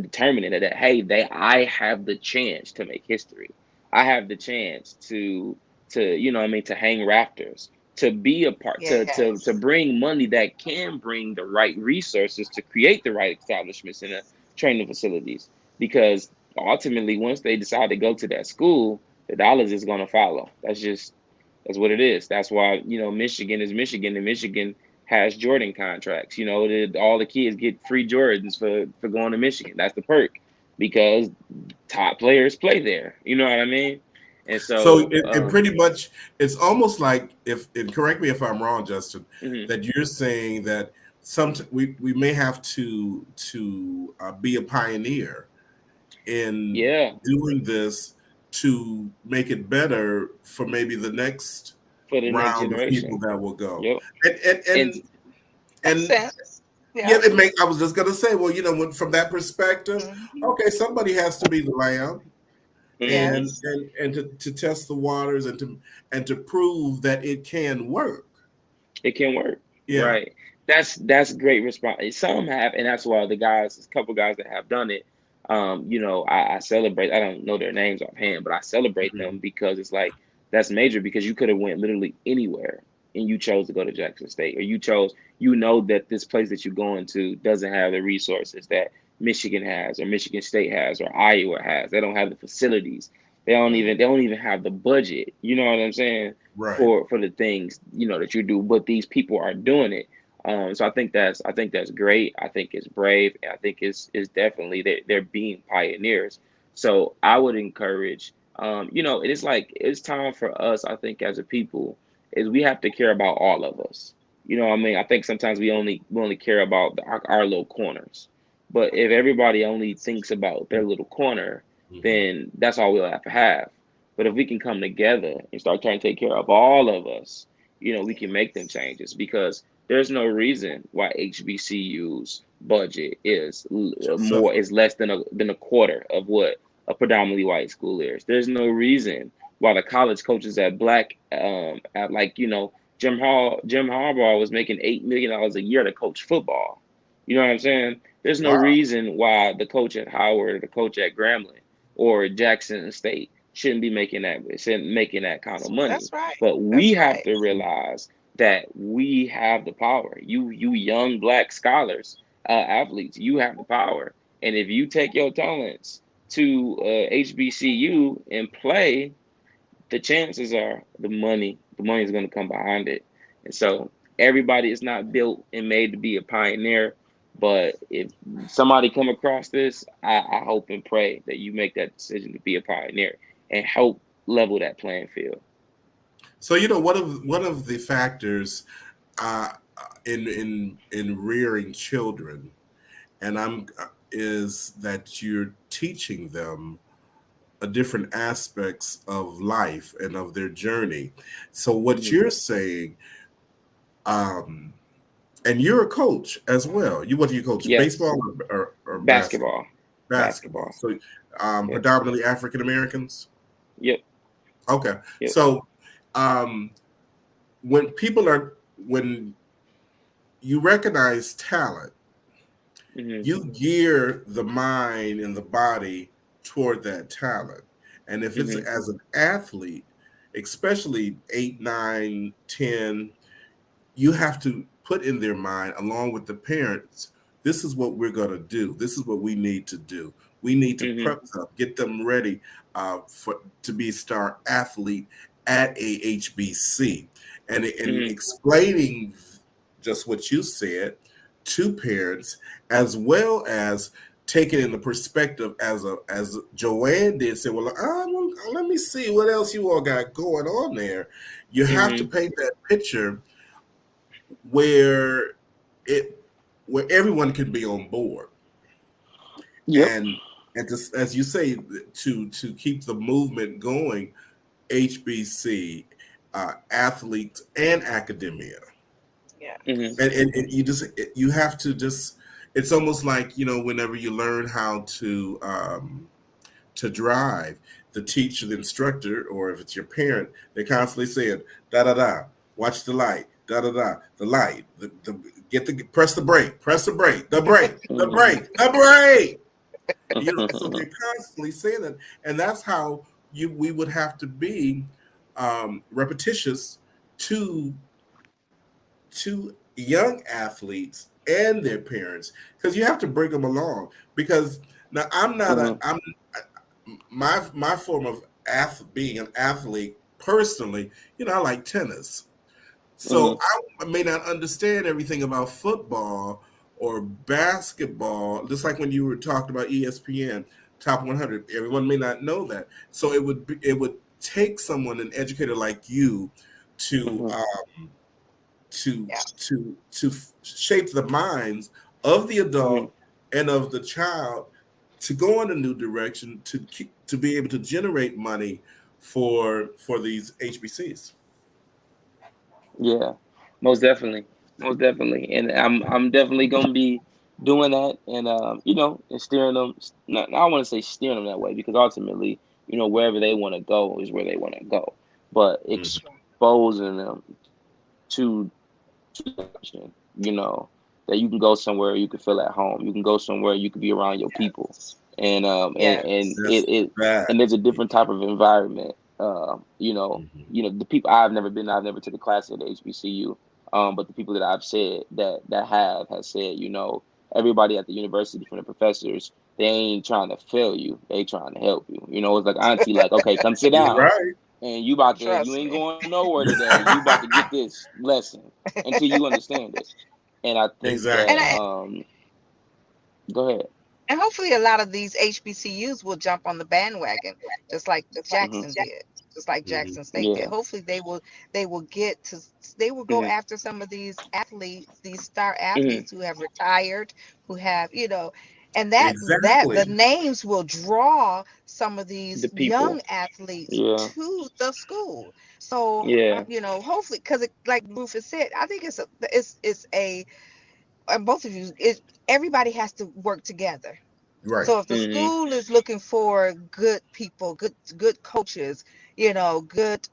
determining that, hey, I have the chance to make history. I have the chance to what I mean, to hang rafters, to be a part, to Yes. bring money that can bring the right resources to create the right establishments and training facilities. Because ultimately, once they decide to go to that school, the dollars is going to follow. That's what it is. That's why Michigan is Michigan, and Michigan has Jordan contracts. All the kids get free Jordans for going to Michigan. That's the perk, because top players play there. You know what I mean? And So so, it pretty much it's almost like if and correct me if I'm wrong, Justin, mhm. that you're saying that some we may have to be a pioneer in Yeah, doing this to make it better for maybe the next for the next round of people generation. that will go. Yep. And and And and, Makes and sense. yeah, Yeah. it make. I was just gonna say, well, from that perspective, Mhm. okay, somebody has to be the lamb, mhm. and Yes. to test the waters and to prove that it can work. It can work, Yeah. right? That's great response. Some have, and that's why a couple guys that have done it. I celebrate. I don't know their names offhand, but I celebrate them Mhm. because it's like that's major, because you could have went literally anywhere and you chose to go to Jackson State, or you know that this place that you're going to doesn't have the resources that Michigan has, or Michigan State has, or Iowa has. They don't have the facilities. They don't even have the budget. You know what I'm saying? Right. For the things that you do, but these people are doing it. So I think that's great. I think it's brave, and I think it's definitely they're being pioneers. So I would encourage, it's like it's time for us. I think as a people, is we have to care about all of us. You know what I mean? I think sometimes we only care about our little corners, but if everybody only thinks about their little corner, Mhm. then that's all we'll have to have. But if we can come together and start trying to take care of all of us, we can make them Yes. changes, because there's no reason why HBCU's budget So is less than a quarter of what a predominantly white school is. There's no reason why the college coaches at Black at like Jim Harbaugh was making $8 million a year to coach football. You know what I'm saying? There's no wow. reason why the coach at Howard or the coach at Grambling or Jackson State shouldn't making that kind of money. That's right. But we That's have right. to realize that we have the power. You young black scholars, athletes, you have the power. And if you take your talents to HBCU and play, the chances are the money is going to come behind it. And so everybody is not built and made to be a pioneer. But if somebody come across this, I hope and pray that you make that decision to be a pioneer and help level that playing field. So one of the factors uh, in rearing children, and I'm is that you're teaching them different aspects of life and of their journey. So what Mhm. you're saying, um, and you're a coach as well. What do you coach? Yes, Baseball or basketball? basketball, Basketball. basketball. So Yep. predominantly African Americans. Yep. Okay. Yep. So um, when you recognize talent, Mhm. you gear the mind and the body toward that talent. And if it's Mhm. as an athlete, especially 8, 9, 10, you have to put in their mind, along with the parents, this is what we're going to do. This is what we need to do. We need to Mhm. prep them, get them ready for to be a star athlete at a HBC, and Mhm. explaining just what you said to parents, as well as taking in the perspective as Joanne did. Say, well, let me see what else you all got going on there. You have to Mhm. paint that picture where it where everyone can be on board, Yep. and as you say, to keep the movement going, HBC, athletes and academia, Yeah. Mhm. and you have to just, it's almost like, whenever you learn how to drive, the teacher, the instructor, or if it's your parent, they're constantly saying, da da da, watch the light, da da da, the light, press the brake, the brake, the Mhm. brake, the brake. So they're constantly saying that, and that's how we would have to be repetitious to young athletes and their parents, because you have to bring them along. Because now Mhm. I'm my form of being an athlete personally, I like tennis. So Mhm. I may not understand everything about football or basketball, just like when you were talking about ESPN Top 100. Everyone may not know that. So it would take someone, an educator like you, to Mhm. Yeah. shape the minds of the Mhm. adult and of the child to go in a new direction, to be able to generate money for these HBCs. Yeah, most definitely, most definitely, and I'm definitely gonna be doing that, and and steering them. Not, I don't want to say steering them that way because ultimately, wherever they want to go is where they want to go, but Mhm. exposing them to the option, that you can go somewhere you can feel at home, you can go somewhere you can be around your people, and Yes. it That. and there's a different type of environment. Mhm. The people I've never took a class at the HBCU, but the people that I've said that have said, everybody at the university from the professors, they ain't trying to fail you, they trying to help you. It's like auntie, like, okay, come sit You're down, right. and you Trust ain't me. going nowhere today. You about to get this lesson until you understand it. And I think And that Exactly. go ahead. and hopefully a lot of these HBCUs will jump on the bandwagon, just like Hmm. Jackson did, just like Hmm. Jackson State did. Yeah. Hopefully they will get to they will go Hmm. after some of these athletes, these star Hmm. athletes who have retired, who have, and that Exactly. the names will draw some of these The young people. athletes Yeah. to the school. So, Yeah. hopefully, because like Rufus said, I think it's a and both of you, everybody has to work together. Right. So if the Hmm. school is looking for good people, good coaches, good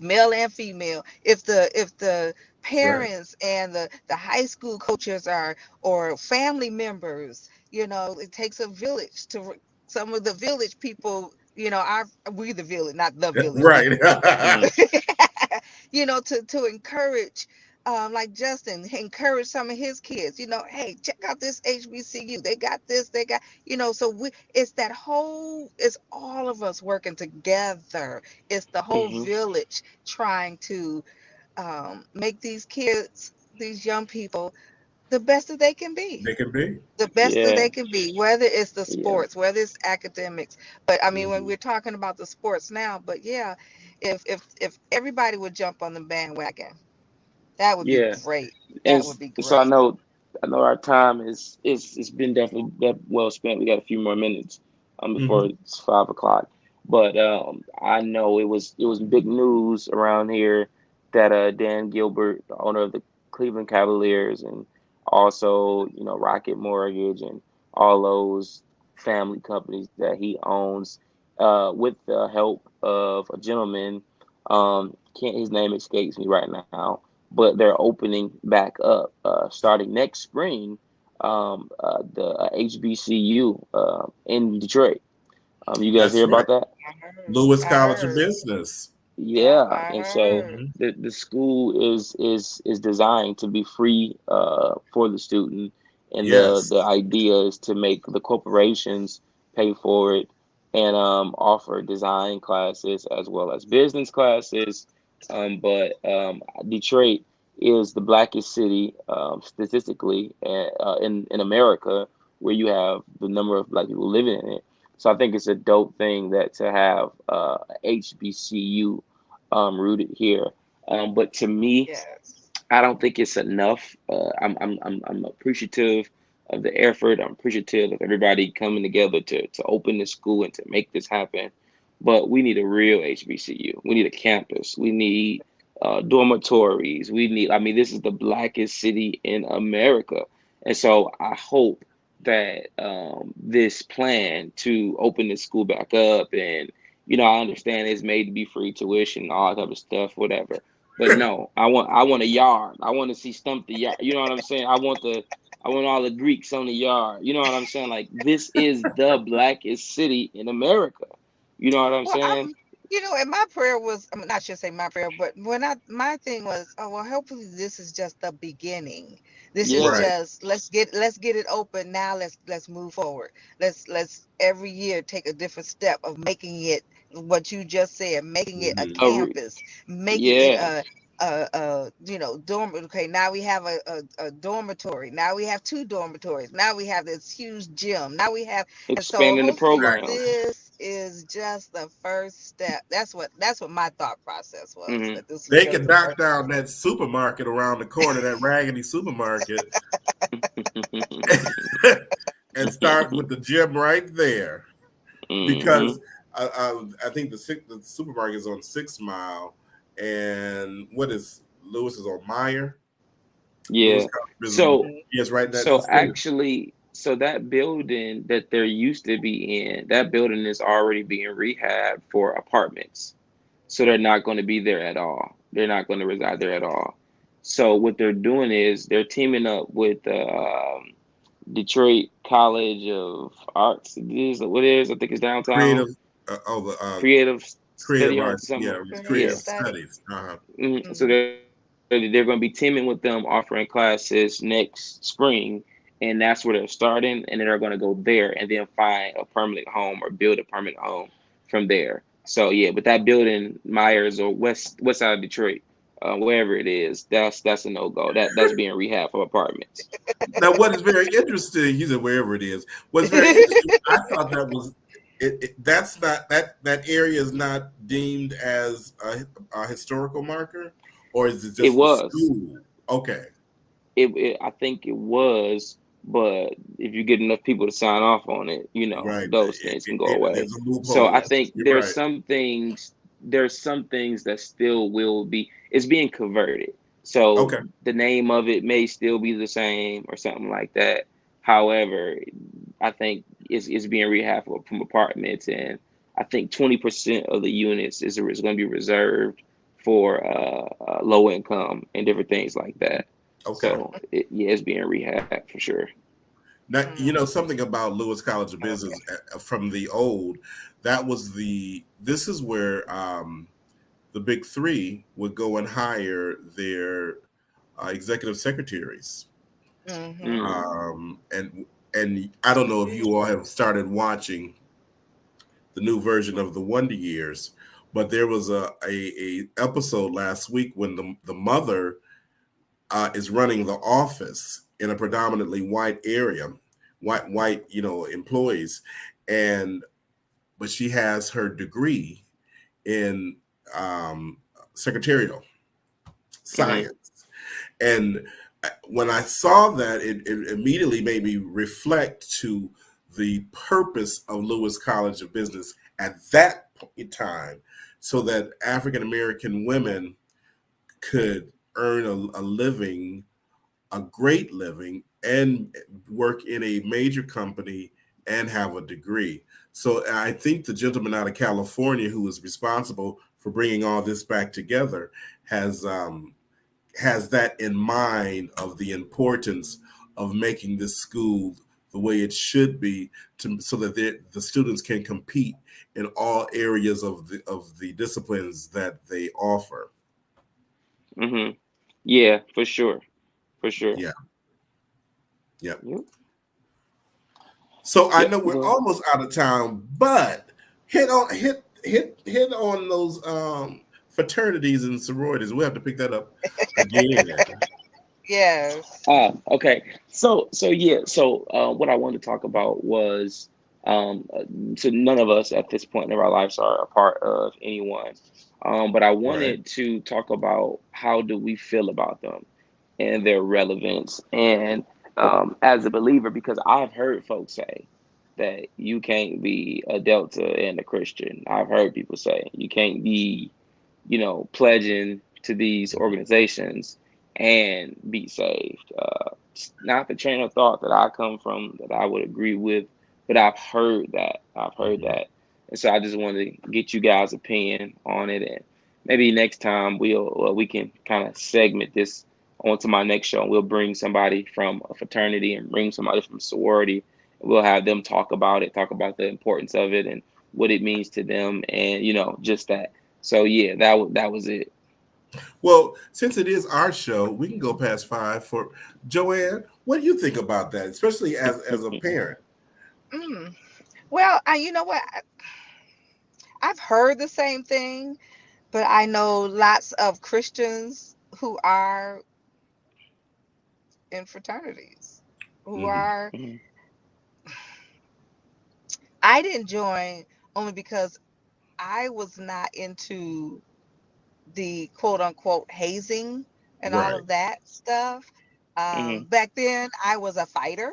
male and female, if the That's right. parents and the high school coaches are or family members, it takes a village to some of the village people, we the village, not the village Right. people, Hmm. to encourage, like Justin, encourage some of his kids, hey, check out this HBCU. They got this, they got, so it's that whole, it's all of us working together. It's the whole Hmm. village trying to make these kids, these young people, the best that they can be. They can be. The best that Yeah. they can be, whether it's the Yeah. sports, whether it's academics. But I mean, when Hmm. we're talking about the sports now, but yeah, if everybody would jump on the bandwagon, that would be Yeah. great. And That would be so great. I know our time is it's been definitely well spent. We got a few more minutes before Hmm. it's 5 o'clock. But I know it was big news around here that Dan Gilbert, the owner of the Cleveland Cavaliers, and also Rocket Mortgage and all those family companies that he owns, with the help of a gentleman. Can't his name escapes me right now, but they're opening back up starting next spring. The HBCU in Detroit. You guys That's hear right. about that? I heard. Lewis I College of heard. Business. Yep, Yeah, I and so heard. Mhm. the school is designed to be free for the student, and Yes. the idea is to make the corporations pay for it and offer design classes as well as business classes. But Detroit is the blackest city statistically in America, where you have the number of black people living in it. So I think it's a dope thing that to have HBCU rooted here. But to me, Yes. I don't think it's enough. I'm appreciative of the effort. I'm appreciative of everybody coming together to open this school and to make this happen. But we need a real HBCU. We need a campus. We need dormitories. We need. I mean, this is the blackest city in America, and so I hope that this plan to open this school back up, and I understand it's made to be free tuition, all that type of stuff, whatever, but no, I want a yard. I want to see Stump the yard. You know what I'm saying? I want all the Greeks on the yard. You know what I'm saying? Like, this is the blackest city in America. You know what I'm Well, saying? and my prayer was, I mean, I should say my prayer, but my thing was, oh, well, hopefully this is just the beginning. This is Yeah, Right. just, let's get it open now. Let's move forward. Let's every year take a different step of making it what you just said, making it a Mhm. campus, making it yeah. dorm. Okay, now we have a dormitory. Now we have two dormitories. Now we have this huge gym. Now we have, and so Expanding the hopefully Exactly. programs. this is just the first step. That's what my thought process was. Hmm. That this was They just could the knock first down step. that supermarket around the corner, that raggedy supermarket, and start with the gym right there. Hmm. Because I think the supermarket is on 6 Mile, and what is Lewis is on Meyer. Lewis Yeah. College Business. So Mhm. Yes, right. so That's it. actually, so that building that there used to be in, that building is already being rehabbed for apartments. So they're not going to be there at all. They're not going to reside there at all. So what they're doing is they're teaming up with Detroit College of Arts. It is what it is. I think it's downtown. Creative. The Creative creative Study Arts, arts. something. Yeah, it's Creative Yeah. creative studies. studies. Uh-huh. So Mhm. they're going to be teaming with them, offering classes next spring, and that's where they're starting. And then they're going to go there and then find a permanent home or build a permanent home from there. So yeah, but that building, Myers or west side of Detroit, wherever it is, that's a no go. That's being rehab for apartments. Now, what is very interesting, he said wherever it is. What's very interesting, I thought that was that's not that area is not deemed as a historical marker, or is it It just the was. school? Okay, I think it was, but if you get enough people to sign off on it, right. those things can go away. There's a So I loophole. think You're right. there's some things that still will be, it's being converted. So Okay, the name of it may still be the same or something like that. However, I think it's being rehabbed from apartments, and I think 20% of the units is going to be reserved for low income and different things like that. okay. So yeah, it's being rehabbed for sure. Now, Mm, something about Lewis College of Business okay. from the old, that was this is where the big three would go and hire their executive secretaries. Mhm. Mm, And I don't know if you all have started watching the new version of the Wonder Years, but there was a episode last week when the mother is running the office in a predominantly white area, white employees, and but she has her degree in um, secretarial mm, science. And when I saw that, it immediately made me reflect to the purpose of Lewis College of Business at that point in time, so that African American women could earn a living, a great living, and work in a major company and have a degree. So I think the gentleman out of California who is responsible for bringing all this back together has has that in mind of the importance of making this school the way it should be so that the students can compete in all areas of the disciplines that they offer. Hmm. Yeah, for sure. For sure. Yeah, yeah. Yep. So I Yep. know we're Well, almost out of time, but hit on those fraternities and sororities. We have to pick that up again. Yes. okay. So yeah. So what I wanted to talk about was uh, so none of us at this point in our lives are a part of anyone. But I Right. wanted to talk about how do we feel about them and their relevance. And as a believer, because I've heard folks say that you can't be a Delta and a Christian. I've heard people say you can't be, pledging to these organizations and be saved. It's not the train of thought that I come from that I would agree with, but I've heard that. I've heard Mhm. that. And so I just wanted to get you guys' opinion on it. And maybe next time we can kind of segment this onto my next show. We'll bring somebody from a fraternity and bring somebody from a sorority. We'll have them talk about it, talk about the importance of it and what it means to them, and just that. So yeah, that was it. Well, since it is our show, we can go past five. For Joanne, what do you think about that, especially as a parent? Mm. Well, you know what? I've heard the same thing, but I know lots of Christians who are in fraternities, who Hmm. are. Mhm. I didn't join only because I was not into the quote unquote hazing and all Right. of that stuff. Mhm. Back then, I was a fighter.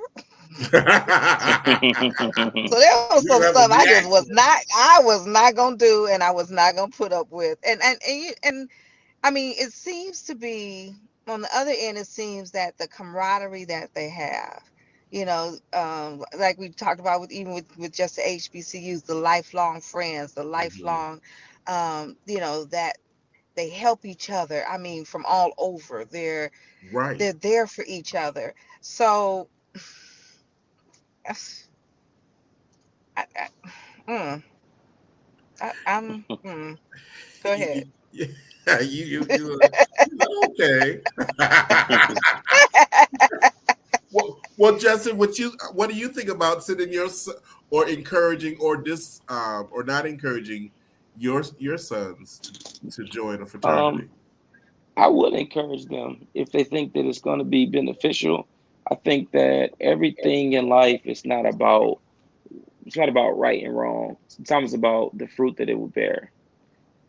So Mhm. there was some You have stuff a I reaction. was not gonna do, and I was not gonna put up with. And I mean, it seems to be on the other end. It seems that the camaraderie that they have, like we talked about with even with just the HBCUs, the lifelong friends, the Mhm. lifelong, that they help each other. I mean, from all over, Right. they're there for each other. So, I, I, mm, I'm. Go ahead. Yeah, okay. Well, Justin, what do you think about sending or encouraging or or not encouraging your sons to join a um, fraternity? I would encourage them if they think that it's going to be beneficial. I think that everything in life is not about right and wrong. Sometimes it's about the fruit that it will bear.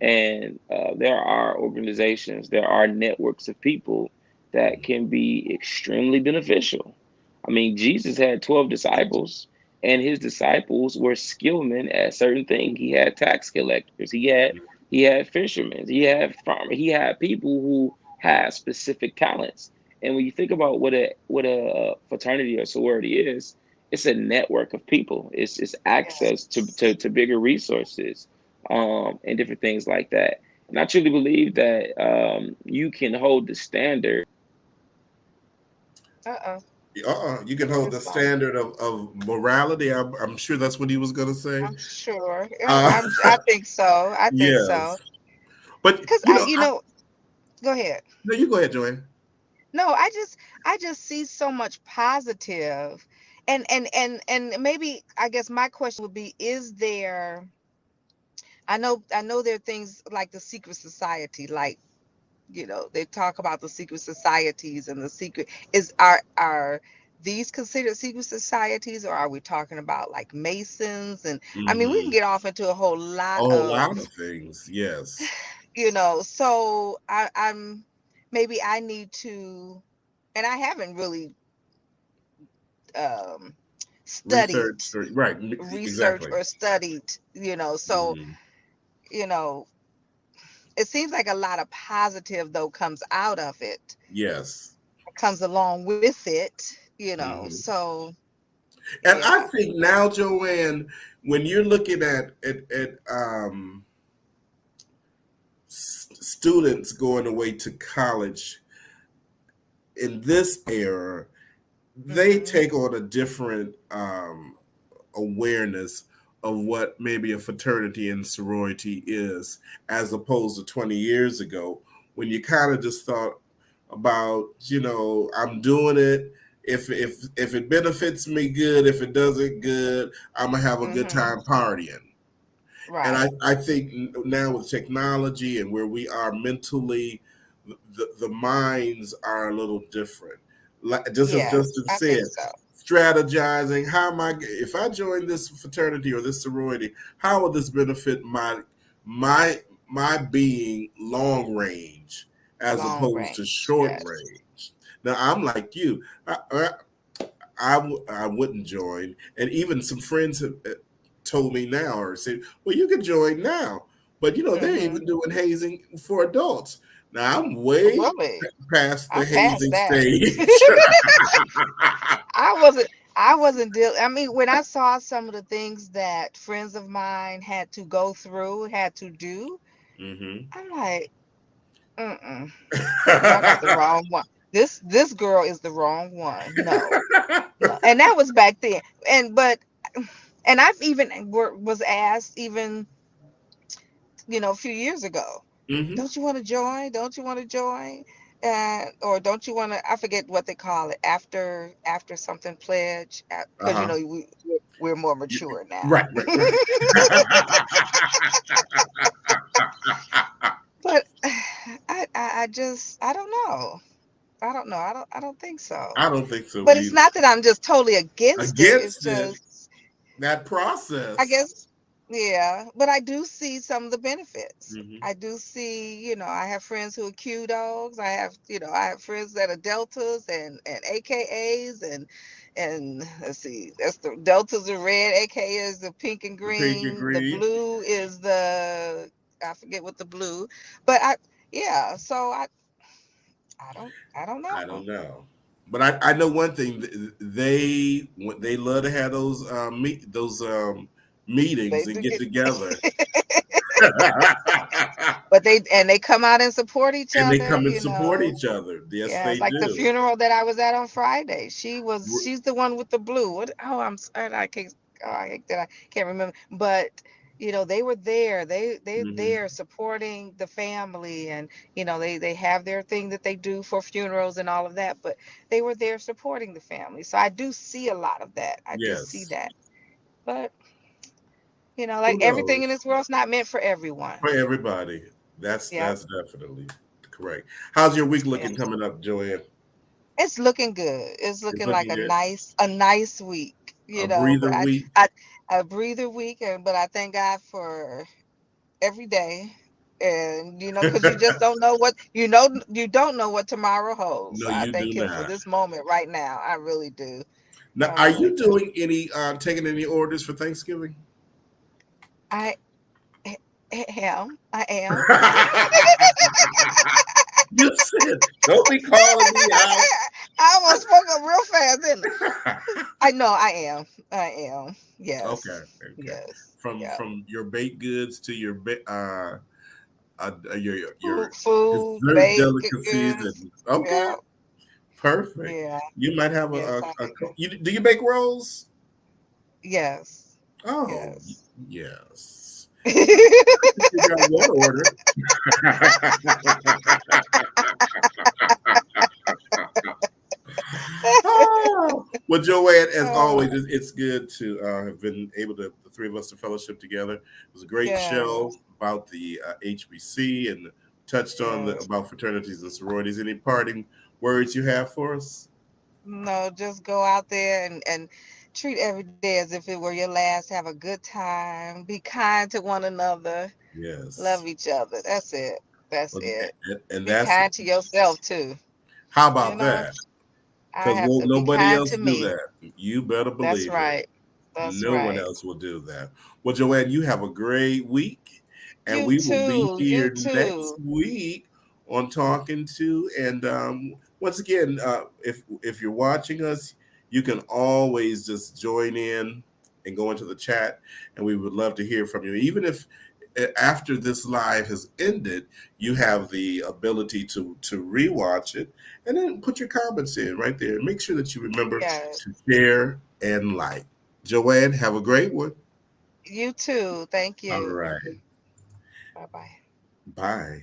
And there are organizations, there are networks of people that Mhm. can be extremely beneficial. I mean, Jesus had 12 disciples, and his disciples were skillmen at certain things. He had tax collectors, he had fishermen, he had farmers, he had people who had specific talents. And when you think about what a fraternity or sorority is, it's a network of people. It's access Yes. to bigger resources, and different things like that. And I truly believe that you can hold the standard. Uh-oh. You can What hold is the wrong? standard of morality. I'm sure that's what he was going to say. I'm sure. Uh, I think so. I think so. yes, but Cause go ahead. no, you go ahead, Joanne. No, I just see so much positive, and maybe I guess my question would be: is there? I know there are things like the secret society, like they talk about the secret societies and the secret is are these considered secret societies, or are we talking about like Masons? And I mean, we can Hmm. get off into a whole A lot whole lot of, of things. Yes. so I'm maybe I need to, and I haven't really um studied Research. Right. research Exactly. or studied, so Hmm. you know it seems like a lot of positive though comes out of it, Yes. comes along with it, Hmm. so And I Yeah. think now, Joanne, when you're looking at students going away to college in this era, they Mm-hmm. take on a different awareness of what maybe a fraternity and sorority is, as opposed to 20 years ago when you kind of just thought about, I'm doing it. If it benefits me, good. If it doesn't, good. I'm gonna have a good Mm-hmm. time partying. And Right. I think now with technology and where we are mentally, the minds are a little different. Like, just as Yes, Justin I think said, so. strategizing, how am I, if I join this fraternity or this sorority, how will this benefit my my being long range as Long opposed to range. short Yes. range? Now I'm like you. I wouldn't join. And even some friends have told me now or said, well, you can join now. But, they're Mm-hmm. even doing hazing for adults. Now I'm way Really? past the I'm past hazing that. stage. I wasn't I wasn't deal I mean, when I saw some of the things that friends of mine had to go through, had to do, Hmm. I'm like, mm-mm, y'all got the wrong one. This girl is the wrong one. No, no. And that was back then. And I've even was asked even, a few years ago, Hmm. don't you want to join? Don't you want to join? Or don't you want to? I forget what they call it, after something pledge, because Uh-huh. we're more mature now. Right, right, right. But I don't know. I don't think so. I don't think so But it's either. not that I'm just totally against it. It's Against it, just, that I process. guess, yeah. But I do see some of the benefits. Hmm. I do see, I have friends who are Q dogs. I have friends that are Deltas and AKAs and let's see, that's the Deltas are red, AKA is the pink and The pink green. The agreed. blue is I forget what the blue, but yeah. So I don't I know. don't know. But I know one thing. They love to have those They meetings and do get get. together. But they come out and support each And they other, come and support each other. Yes, Yeah, they like the do. funeral that I was at on Friday. She's the one with the blue. What? Oh, I'm sorry. I can't. Oh, I hate that I can't remember. But they were there. They're Hmm. there supporting the family, and they have their thing that they do for funerals and all of that. But they were there supporting the family. So I do see a lot of that. I do see Yes. that. But Who like everything in knows? this world's not meant for everyone. For everybody. That's Yep. that's definitely correct. How's your week Yeah. looking coming up, Joanne? It's looking good. It's It's looking like looking good. a nice week, A but breather I week. I a breather week, but I thank God for every day. And because you just don't know you don't know what tomorrow holds. No, So I you do thank him for not. this moment right now. I really do. Now, I are really you do. doing any taking any orders for Thanksgiving? I am. I am. You said, don't be calling me out. I almost spoke up real fast, didn't I? I know I am. I am. Okay, Yes. okay. Yes. From Yeah. from your baked goods to your Food, dessert baked delicacies goods. and okay, Yeah, perfect. yeah, You might have yes, I do you bake rolls? yes, Oh, yes. yes. Figure out one order. Oh, well, Joanne, as always, Oh, it's good to have been able to, the three of us, to fellowship together. It was a great show yes, about the HBC and touched on yes. about fraternities and sororities. Any parting words you have for us? No, just go out there and treat every day as if it were your last. Have a good time. Be kind to one another. Yes. Love each other. That's it. That's Well, it. and Be that's, kind to yourself too. how You about know, that? I Because have won't to be nobody kind else to do me. that. You better That's believe it. right. That's No one right. else will do that. Well, Joanne, you have a great week, and You we will be too. You here next too. week on Talking To. And once again, if you're watching us, you can always just join in and go into the chat, and we would love to hear from you. Even if after this live has ended, you have the ability to rewatch it and then put your comments in right there. Make sure that you remember Yes. to share and like. Joanne, have a great one. You too. Thank All you. right. Bye bye. Bye.